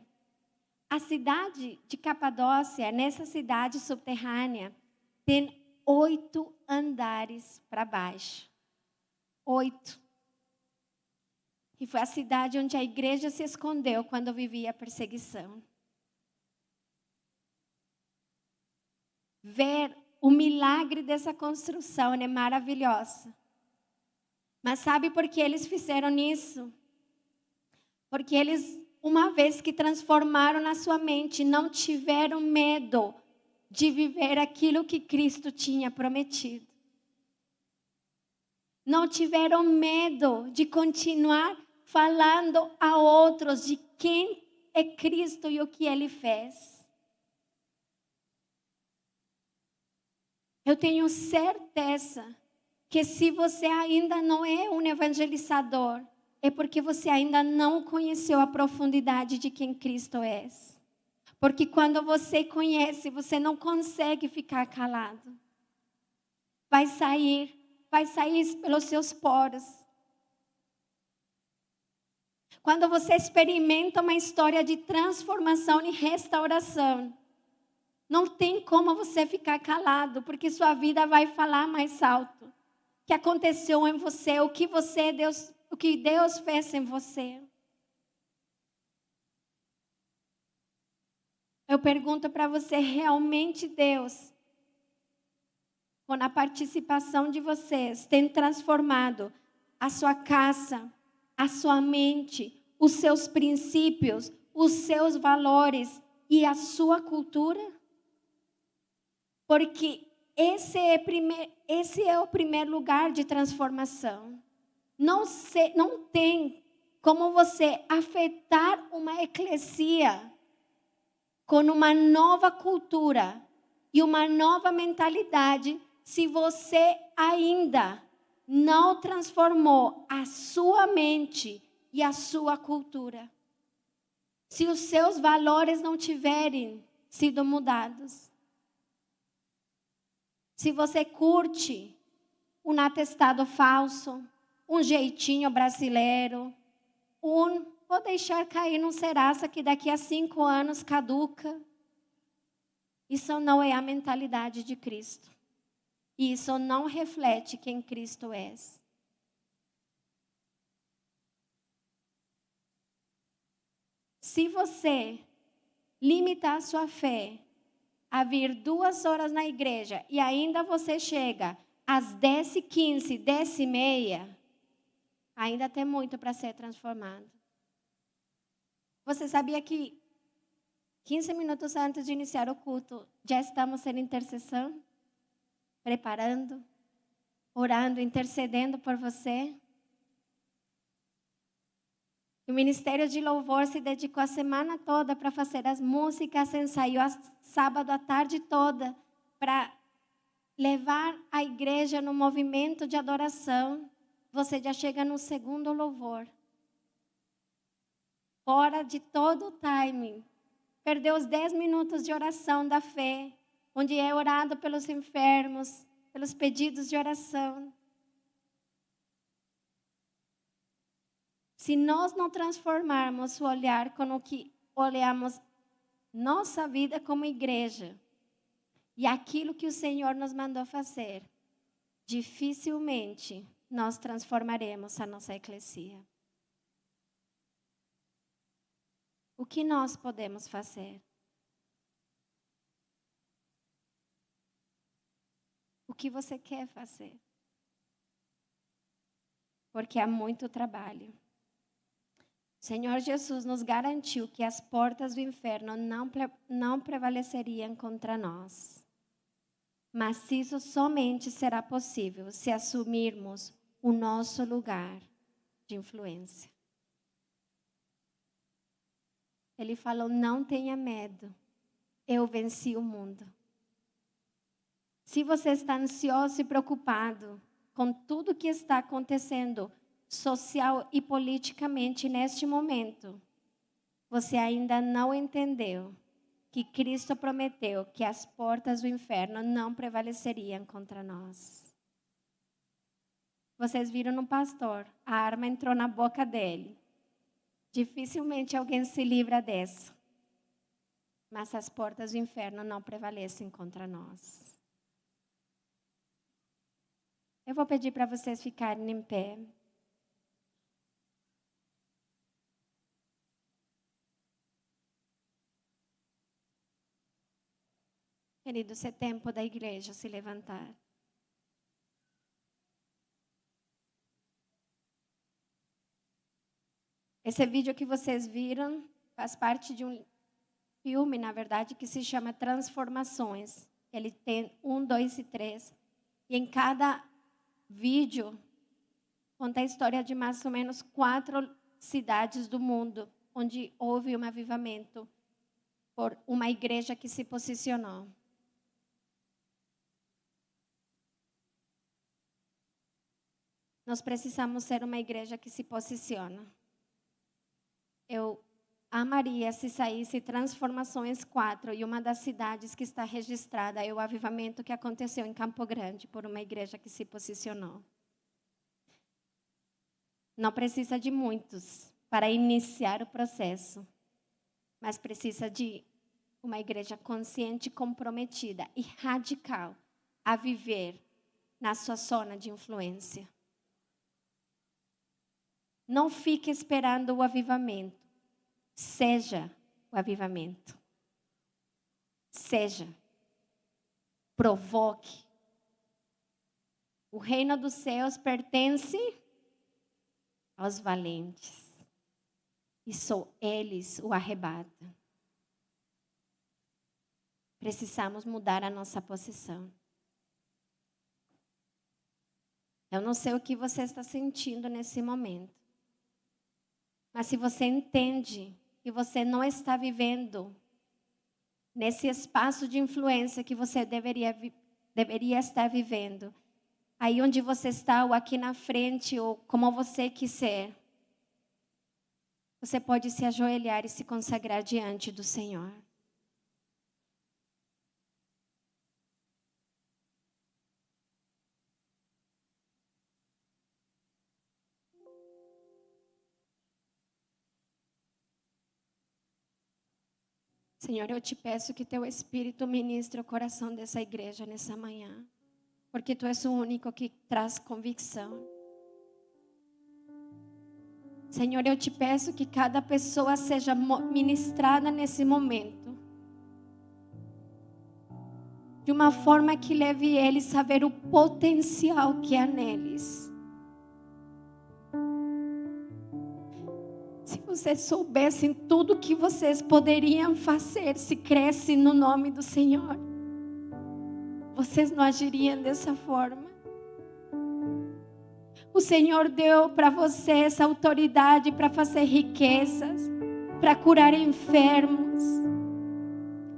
Speaker 2: A cidade de Capadócia, nessa cidade subterrânea, tem 8 andares para baixo. 8. E foi a cidade onde a igreja se escondeu quando vivia a perseguição. Ver o milagre dessa construção é maravilhoso. Mas sabe por que eles fizeram isso? Porque eles, uma vez que transformaram na sua mente, não tiveram medo de viver aquilo que Cristo tinha prometido. Não tiveram medo de continuar falando a outros de quem é Cristo e o que Ele fez. Eu tenho certeza que se você ainda não é um evangelizador, é porque você ainda não conheceu a profundidade de quem Cristo é. Porque quando você conhece, você não consegue ficar calado. Vai sair pelos seus poros. Quando você experimenta uma história de transformação e restauração, não tem como você ficar calado, porque sua vida vai falar mais alto. O que aconteceu em você, o que Deus fez em você. Eu pergunto para você, realmente Deus, com a participação de vocês, tem transformado a sua casa, a sua mente, os seus princípios, os seus valores e a sua cultura? Porque esse é o primeiro lugar de transformação. Não tem como você afetar uma eclesia com uma nova cultura e uma nova mentalidade se você ainda não transformou a sua mente e a sua cultura. Se os seus valores não tiverem sido mudados. Se você curte um atestado falso, um jeitinho brasileiro, vou deixar cair num Serasa que daqui a 5 anos caduca. Isso não é a mentalidade de Cristo. E isso não reflete quem Cristo é. Se você limitar a sua fé a vir 2 horas na igreja e ainda você chega às 10h15, 10h30, ainda tem muito para ser transformado. Você sabia que 15 minutos antes de iniciar o culto, já estamos em intercessão? Preparando, orando, intercedendo por você? O Ministério de Louvor se dedicou a semana toda para fazer as músicas, ensaiou sábado à tarde toda para levar a igreja no movimento de adoração. Você já chega no segundo louvor. Fora de todo o timing. Perdeu os 10 minutos de oração da fé, onde é orado pelos enfermos, pelos pedidos de oração. Se nós não transformarmos o olhar com o que olhamos nossa vida como igreja e aquilo que o Senhor nos mandou fazer, dificilmente nós transformaremos a nossa eclesia. O que nós podemos fazer? O que você quer fazer? Porque há muito trabalho. O Senhor Jesus nos garantiu que as portas do inferno não prevaleceriam contra nós. Mas isso somente será possível se assumirmos o nosso lugar de influência. Ele falou, não tenha medo, eu venci o mundo. Se você está ansioso e preocupado com tudo que está acontecendo social e politicamente neste momento, você ainda não entendeu que Cristo prometeu que as portas do inferno não prevaleceriam contra nós. Vocês viram no pastor, a arma entrou na boca dele. Dificilmente alguém se livra dessa. Mas as portas do inferno não prevalecem contra nós. Eu vou pedir para vocês ficarem em pé. Queridos, é tempo da igreja se levantar. Esse vídeo que vocês viram faz parte de um filme, na verdade, que se chama Transformações. Ele tem 1, 2 e 3. E em cada vídeo conta a história de mais ou menos 4 cidades do mundo onde houve um avivamento por uma igreja que se posicionou. Nós precisamos ser uma igreja que se posiciona. Eu amaria se saísse Transformações 4 e uma das cidades que está registrada é o avivamento que aconteceu em Campo Grande por uma igreja que se posicionou. Não precisa de muitos para iniciar o processo, mas precisa de uma igreja consciente, comprometida e radical a viver na sua zona de influência. Não fique esperando o avivamento. Seja o avivamento. Seja. Provoque. O reino dos céus pertence aos valentes. E só eles o arrebatam. Precisamos mudar a nossa posição. Eu não sei o que você está sentindo nesse momento. Mas se você entende que você não está vivendo nesse espaço de influência que você deveria estar vivendo, aí onde você está, ou aqui na frente, ou como você quiser, você pode se ajoelhar e se consagrar diante do Senhor. Senhor, eu te peço que teu Espírito ministre o coração dessa igreja nessa manhã, porque tu és o único que traz convicção. Senhor, eu te peço que cada pessoa seja ministrada nesse momento, de uma forma que leve eles a ver o potencial que há neles. Se vocês soubessem tudo que vocês poderiam fazer se crescem no nome do Senhor, vocês não agiriam dessa forma. O Senhor deu para vocês autoridade para fazer riquezas, para curar enfermos,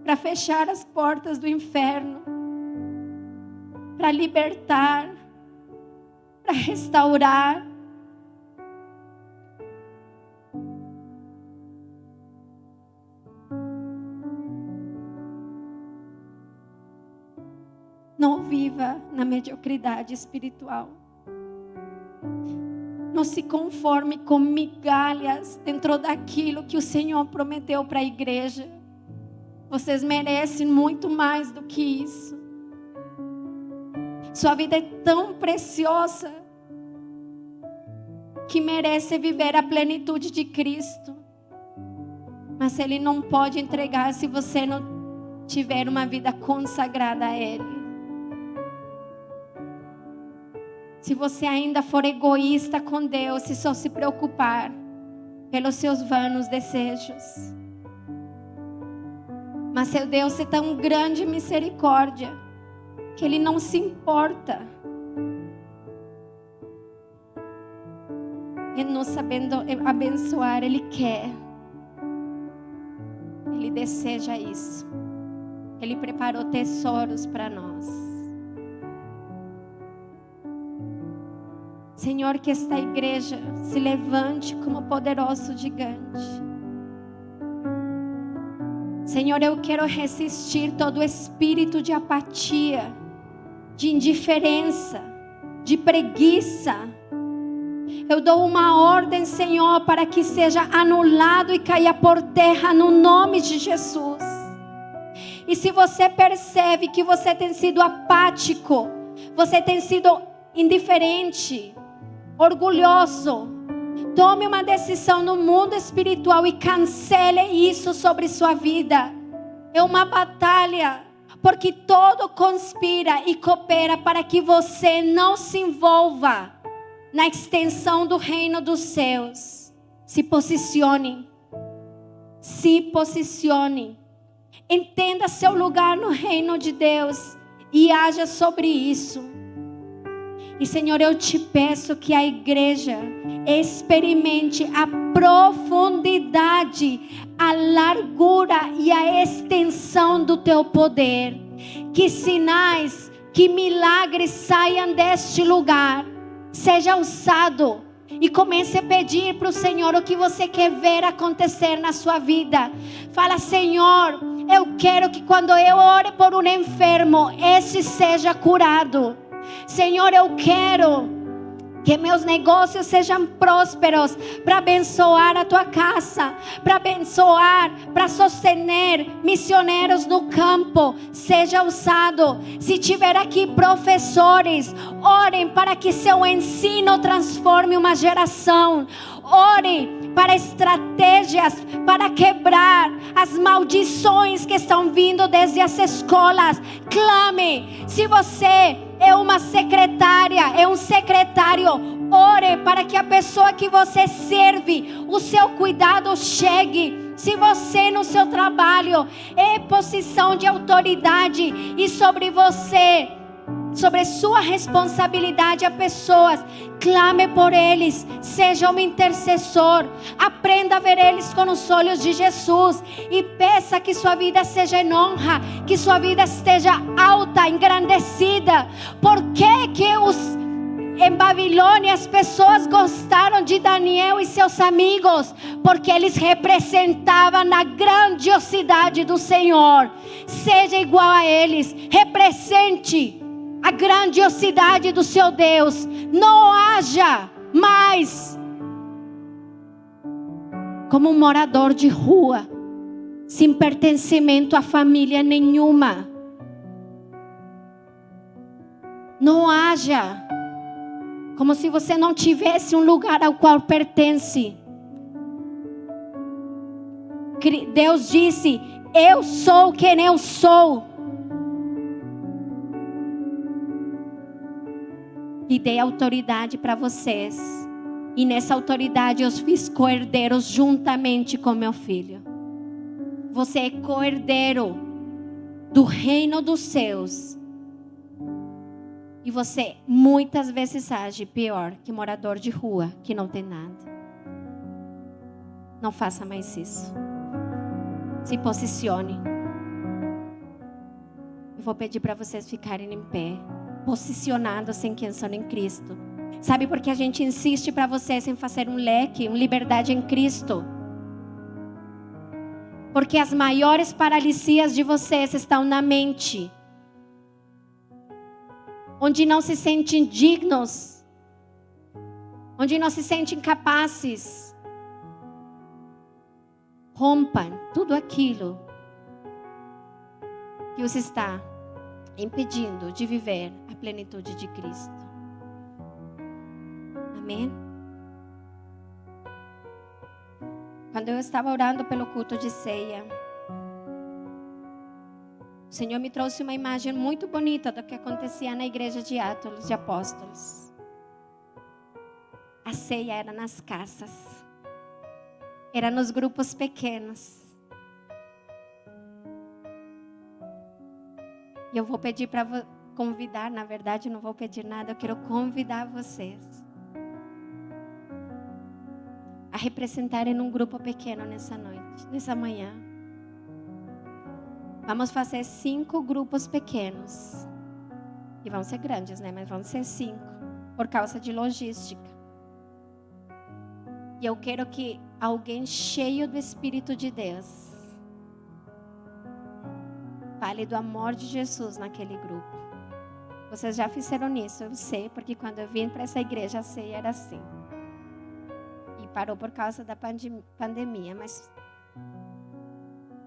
Speaker 2: para fechar as portas do inferno, para libertar, para restaurar. Não viva na mediocridade espiritual. Não se conforme com migalhas dentro daquilo que o Senhor prometeu para a igreja. Vocês merecem muito mais do que isso. Sua vida é tão preciosa que merece viver a plenitude de Cristo. Mas Ele não pode entregar se você não tiver uma vida consagrada a Ele. Se você ainda for egoísta com Deus e só se preocupar pelos seus vanos desejos. Mas seu Deus é tão grande em misericórdia que Ele não se importa em nos sabendo abençoar. Ele quer. Ele deseja isso. Ele preparou tesouros para nós. Senhor, que esta igreja se levante como poderoso gigante. Senhor, eu quero resistir todo espírito de apatia, de indiferença, de preguiça. Eu dou uma ordem, Senhor, para que seja anulado e caia por terra no nome de Jesus. E se você percebe que você tem sido apático, você tem sido indiferente, orgulhoso, tome uma decisão no mundo espiritual e cancele isso sobre sua vida. É uma batalha, porque todo conspira e coopera para que você não se envolva na extensão do reino dos céus. Se posicione. Se posicione. Entenda seu lugar no reino de Deus e haja sobre isso. E Senhor, eu te peço que a igreja experimente a profundidade, a largura e a extensão do teu poder. Que sinais, que milagres saiam deste lugar. Seja usado e comece a pedir para o Senhor o que você quer ver acontecer na sua vida. Fala: Senhor, eu quero que quando eu ore por um enfermo, esse seja curado. Senhor, eu quero que meus negócios sejam prósperos para abençoar a tua casa, para abençoar, para sostener missionários no campo. Seja usado. Se tiver aqui professores, orem para que seu ensino transforme uma geração. Ore para estratégias para quebrar as maldições que estão vindo desde as escolas. Clame. Se você é uma secretária, é um secretário, ore para que a pessoa que você serve, o seu cuidado chegue. Se você no seu trabalho é posição de autoridade e sobre você, sobre sua responsabilidade a pessoas, clame por eles, seja um intercessor, aprenda a ver eles com os olhos de Jesus e peça que sua vida seja em honra, que sua vida esteja alta, engrandecida. Por que em Babilônia as pessoas gostaram de Daniel e seus amigos? Porque eles representavam a grandiosidade do Senhor. Seja igual a eles, represente a grandiosidade do seu Deus. Não haja mais como um morador de rua, sem pertencimento a família nenhuma. Não haja como se você não tivesse um lugar ao qual pertence. Deus disse: eu sou quem eu sou. E dei autoridade para vocês. E nessa autoridade eu os fiz co-herdeiros juntamente com meu filho. Você é co-herdeiro do reino dos céus. E você muitas vezes age pior que morador de rua que não tem nada. Não faça mais isso. Se posicione. Eu vou pedir para vocês ficarem em pé, posicionados em quem são em Cristo. Sabe por que a gente insiste para vocês em fazer um leque, uma liberdade em Cristo? Porque as maiores paralisias de vocês estão na mente, onde não se sentem dignos, onde não se sentem capazes. Rompam tudo aquilo que os está impedindo de viver a plenitude de Cristo. Amém? Quando eu estava orando pelo culto de ceia, o Senhor me trouxe uma imagem muito bonita do que acontecia na igreja de Atos de Apóstolos. A ceia era nas casas, era nos grupos pequenos. E eu vou pedir para convidar, na verdade não vou pedir nada, eu quero convidar vocês a representarem um grupo pequeno nessa noite, nessa manhã. Vamos fazer 5 grupos pequenos. E vão ser grandes, né? Mas vão ser 5. por causa de logística. E eu quero que alguém cheio do Espírito de Deus fale do amor de Jesus naquele grupo. Vocês já fizeram isso, eu sei, porque quando eu vim para essa igreja, a ceia era assim. E parou por causa da pandemia, mas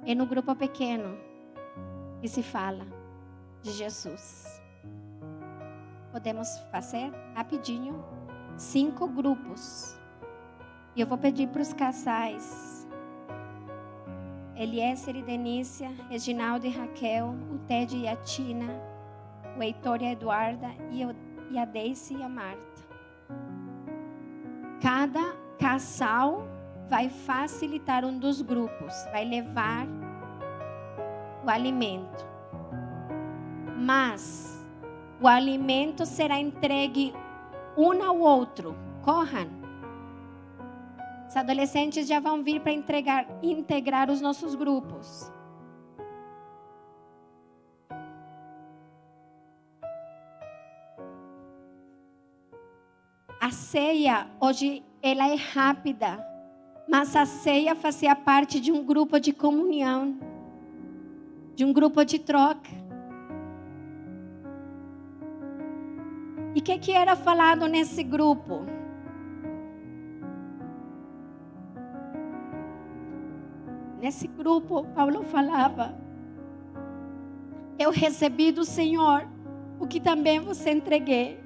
Speaker 2: é no grupo pequeno que se fala de Jesus. Podemos fazer rapidinho 5 grupos. E eu vou pedir para os casais, Eliezer e Denícia, Reginaldo e Raquel, o Ted e a Tina, o Heitor e a Eduarda e a Deise e a Marta. Cada casal vai facilitar um dos grupos, vai levar o alimento. Mas o alimento será entregue um ao outro. Corram. Os adolescentes já vão vir para integrar os nossos grupos. A ceia, hoje, ela é rápida. Mas a ceia fazia parte de um grupo de comunhão. De um grupo de troca. E o que era falado nesse grupo? Nesse grupo, Paulo falava: eu recebi do Senhor o que também vos entreguei.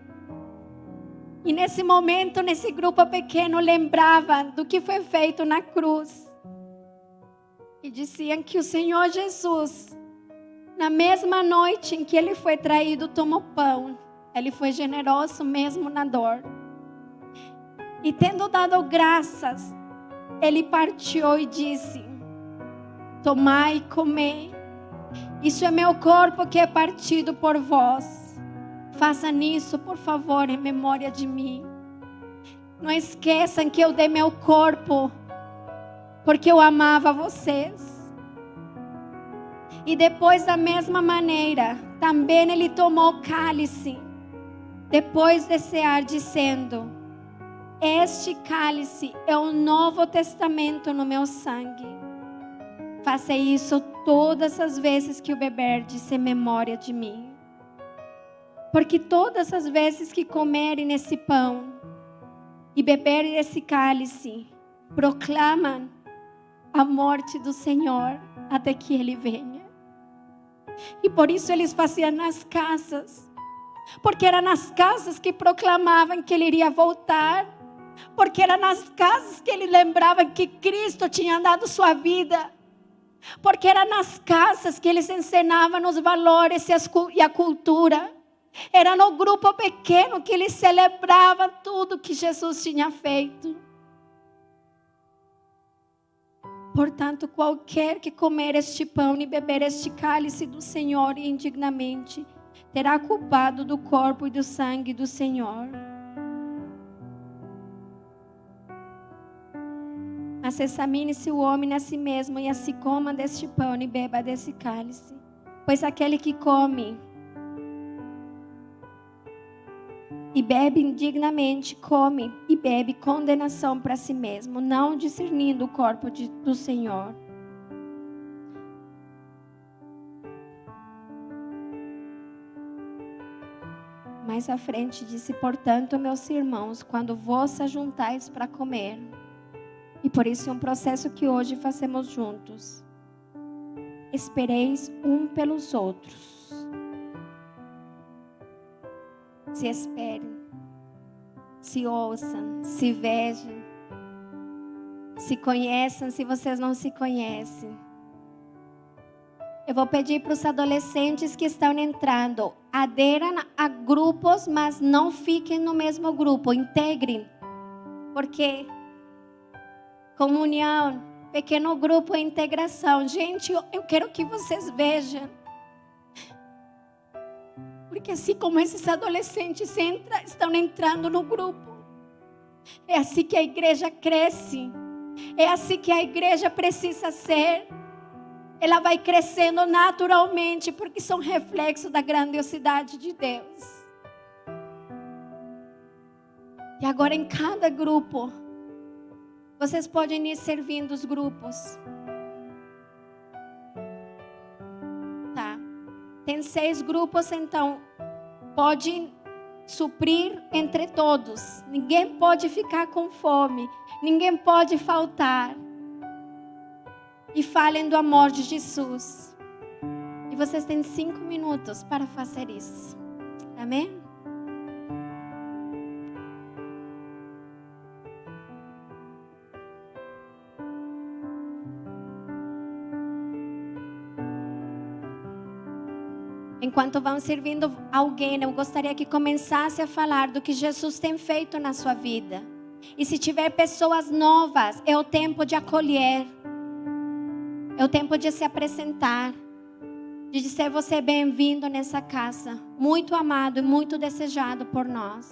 Speaker 2: E nesse momento, nesse grupo pequeno, lembrava do que foi feito na cruz. E diziam que o Senhor Jesus, na mesma noite em que ele foi traído, tomou pão. Ele foi generoso mesmo na dor. E tendo dado graças, ele partiu e disse: tomai e comei. Isso é meu corpo que é partido por vós. Façam isso, por favor, em memória de mim. Não esqueçam que eu dei meu corpo porque eu amava vocês. E depois, da mesma maneira, também ele tomou o cálice, depois de cear, dizendo: este cálice é o Novo Testamento no meu sangue. Faça isso todas as vezes que o beberdes em memória de mim. Porque todas as vezes que comerem nesse pão e beberem esse cálice, proclamam a morte do Senhor até que Ele venha. E por isso eles faziam nas casas. Porque era nas casas que proclamavam que Ele iria voltar. Porque era nas casas que eles lembravam que Cristo tinha dado sua vida. Porque era nas casas que eles ensinavam os valores e a cultura. Era no grupo pequeno que eles celebravam tudo que Jesus tinha feito. Portanto, qualquer que comer este pão e beber este cálice do Senhor indignamente, terá culpado do corpo e do sangue do Senhor. Mas examine-se o homem a si mesmo, e assim coma deste pão e beba desse cálice. Pois aquele que come e bebe indignamente, come e bebe condenação para si mesmo, não discernindo o corpo do Senhor. Mais à frente disse: portanto, meus irmãos, quando vos ajuntais para comer, e por isso é um processo que hoje fazemos juntos, espereis um pelos outros. Se esperem, se ouçam, se vejam, se conheçam se vocês não se conhecem. Eu vou pedir para os adolescentes que estão entrando, aderam a grupos, mas não fiquem no mesmo grupo, integrem. Porque comunhão, pequeno grupo é integração. Gente, eu quero que vocês vejam. Porque assim como esses adolescentes estão entrando no grupo, é assim que a igreja cresce. É assim que a igreja precisa ser. Ela vai crescendo naturalmente, porque são reflexo da grandiosidade de Deus. E agora em cada grupo, vocês podem ir servindo os grupos. Tá? Tem 6 grupos, então pode suprir entre todos. Ninguém pode ficar com fome. Ninguém pode faltar. E falem do amor de Jesus. E vocês têm 5 minutos para fazer isso. Amém? Enquanto vão servindo alguém, eu gostaria que começasse a falar do que Jesus tem feito na sua vida. E se tiver pessoas novas, é o tempo de acolher. É o tempo de se apresentar. De dizer você bem-vindo nessa casa. Muito amado e muito desejado por nós.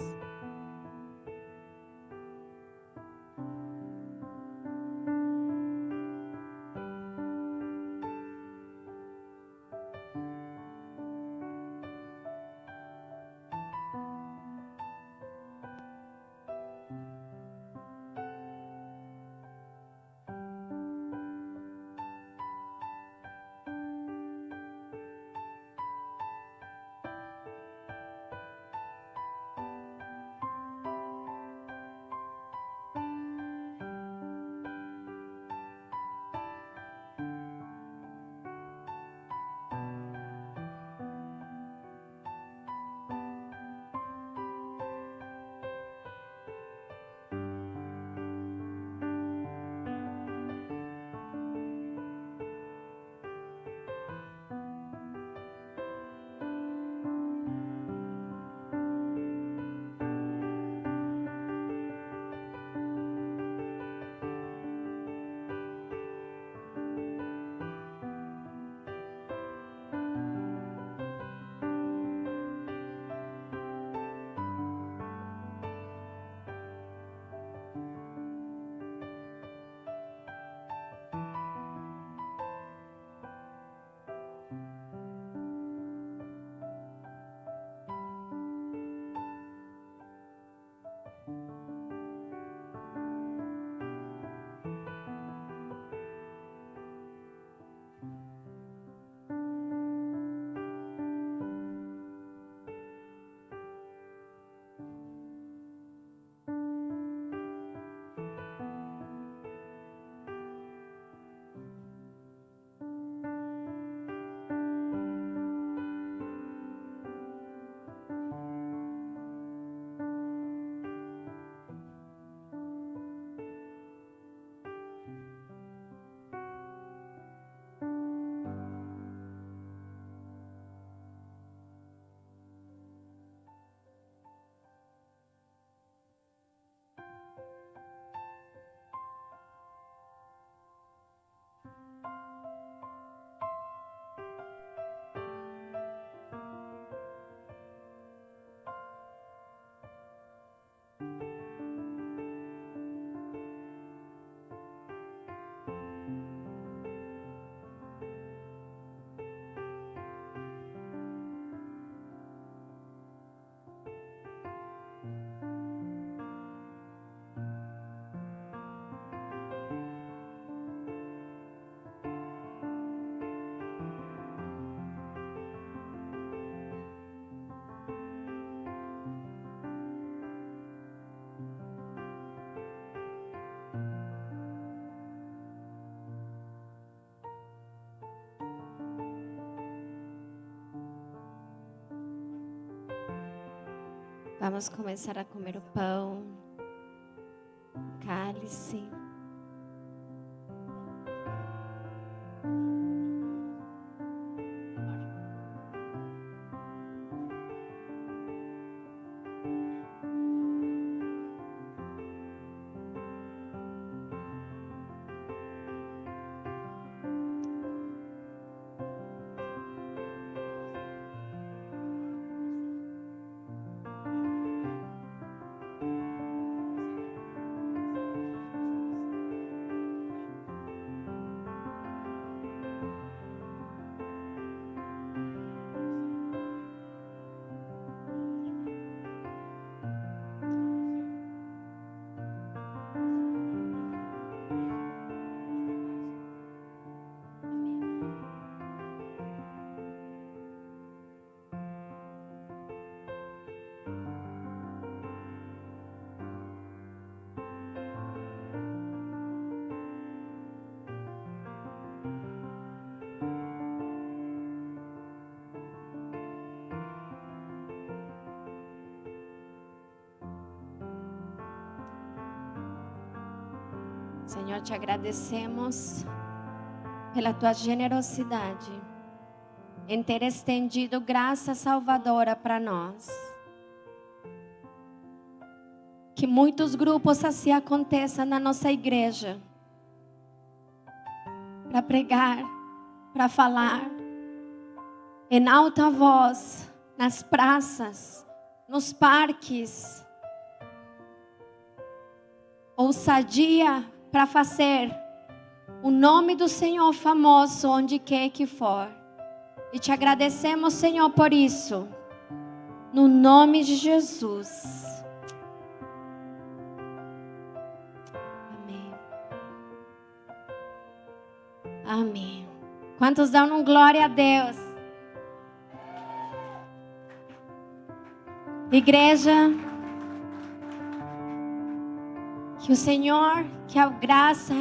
Speaker 2: Vamos começar a comer o pão, o cálice. Senhor, te agradecemos pela tua generosidade em ter estendido graça salvadora para nós. Que muitos grupos assim aconteçam na nossa igreja, para pregar, para falar, em alta voz, nas praças, nos parques, ousadia para fazer o nome do Senhor famoso onde quer que for. E te agradecemos, Senhor, por isso, no nome de Jesus. Amém. Amém. Quantos dão um glória a Deus? Igreja, que o Senhor, que a graça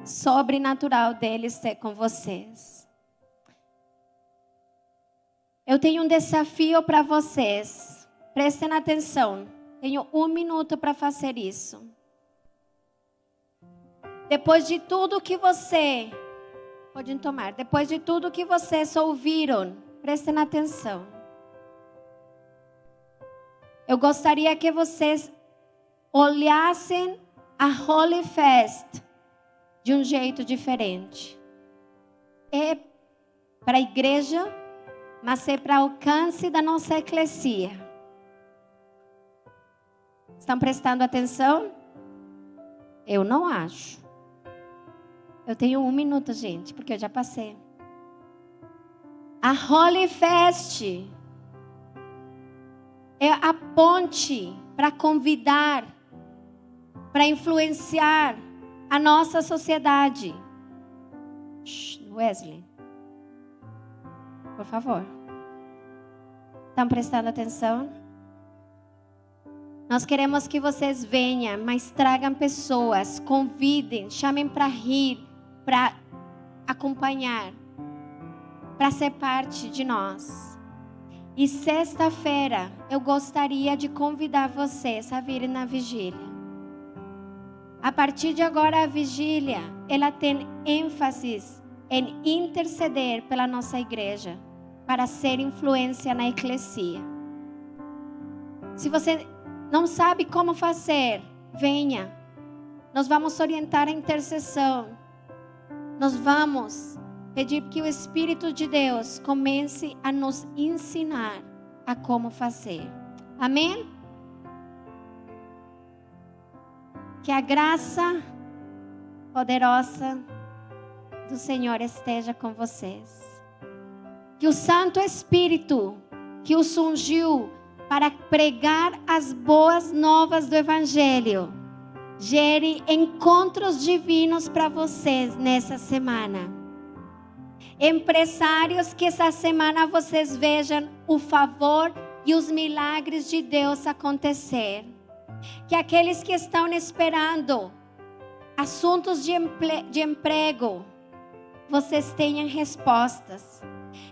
Speaker 2: sobrenatural dele esteja com vocês. Eu tenho um desafio para vocês. Prestem atenção. Tenho 1 minuto para fazer isso. Depois de tudo que podem tomar. Depois de tudo que vocês ouviram, prestem atenção. Eu gostaria que vocês olhassem a Holy Fest de um jeito diferente. É para a igreja, mas é para o alcance da nossa eclesia. Estão prestando atenção? Eu não acho. Eu tenho 1 minuto, gente, porque eu já passei. A Holy Fest é a ponte para convidar, para influenciar a nossa sociedade. Wesley, por favor. Estão prestando atenção? Nós queremos que vocês venham, mas tragam pessoas, convidem, chamem para rir, para acompanhar, para ser parte de nós. E sexta-feira eu gostaria de convidar vocês a virem na vigília. A partir de agora a vigília, ela tem ênfase em interceder pela nossa igreja, para ser influência na eclesia. Se você não sabe como fazer, venha. Nós vamos orientar a intercessão. Nós vamos pedir que o Espírito de Deus comece a nos ensinar a como fazer. Amém? Que a graça poderosa do Senhor esteja com vocês. Que o Santo Espírito que os ungiu para pregar as boas novas do Evangelho gere encontros divinos para vocês nessa semana. Empresários, que essa semana vocês vejam o favor e os milagres de Deus acontecer. Que aqueles que estão esperando assuntos de emprego, vocês tenham respostas.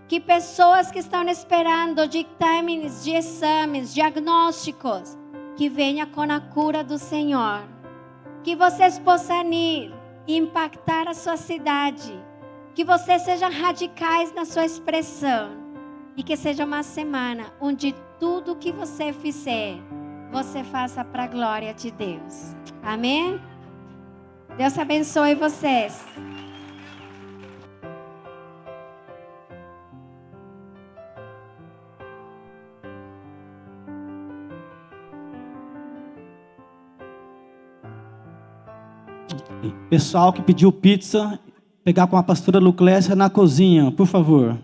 Speaker 2: Que pessoas que estão esperando dictames de exames, diagnósticos, que venham com a cura do Senhor. Que vocês possam ir e impactar a sua cidade. Que vocês sejam radicais na sua expressão. E que seja uma semana onde tudo que você fizer, você faça para a glória de Deus. Amém? Deus abençoe vocês.
Speaker 12: Pessoal que pediu pizza, pegar com a pastora Luclécia na cozinha, por favor.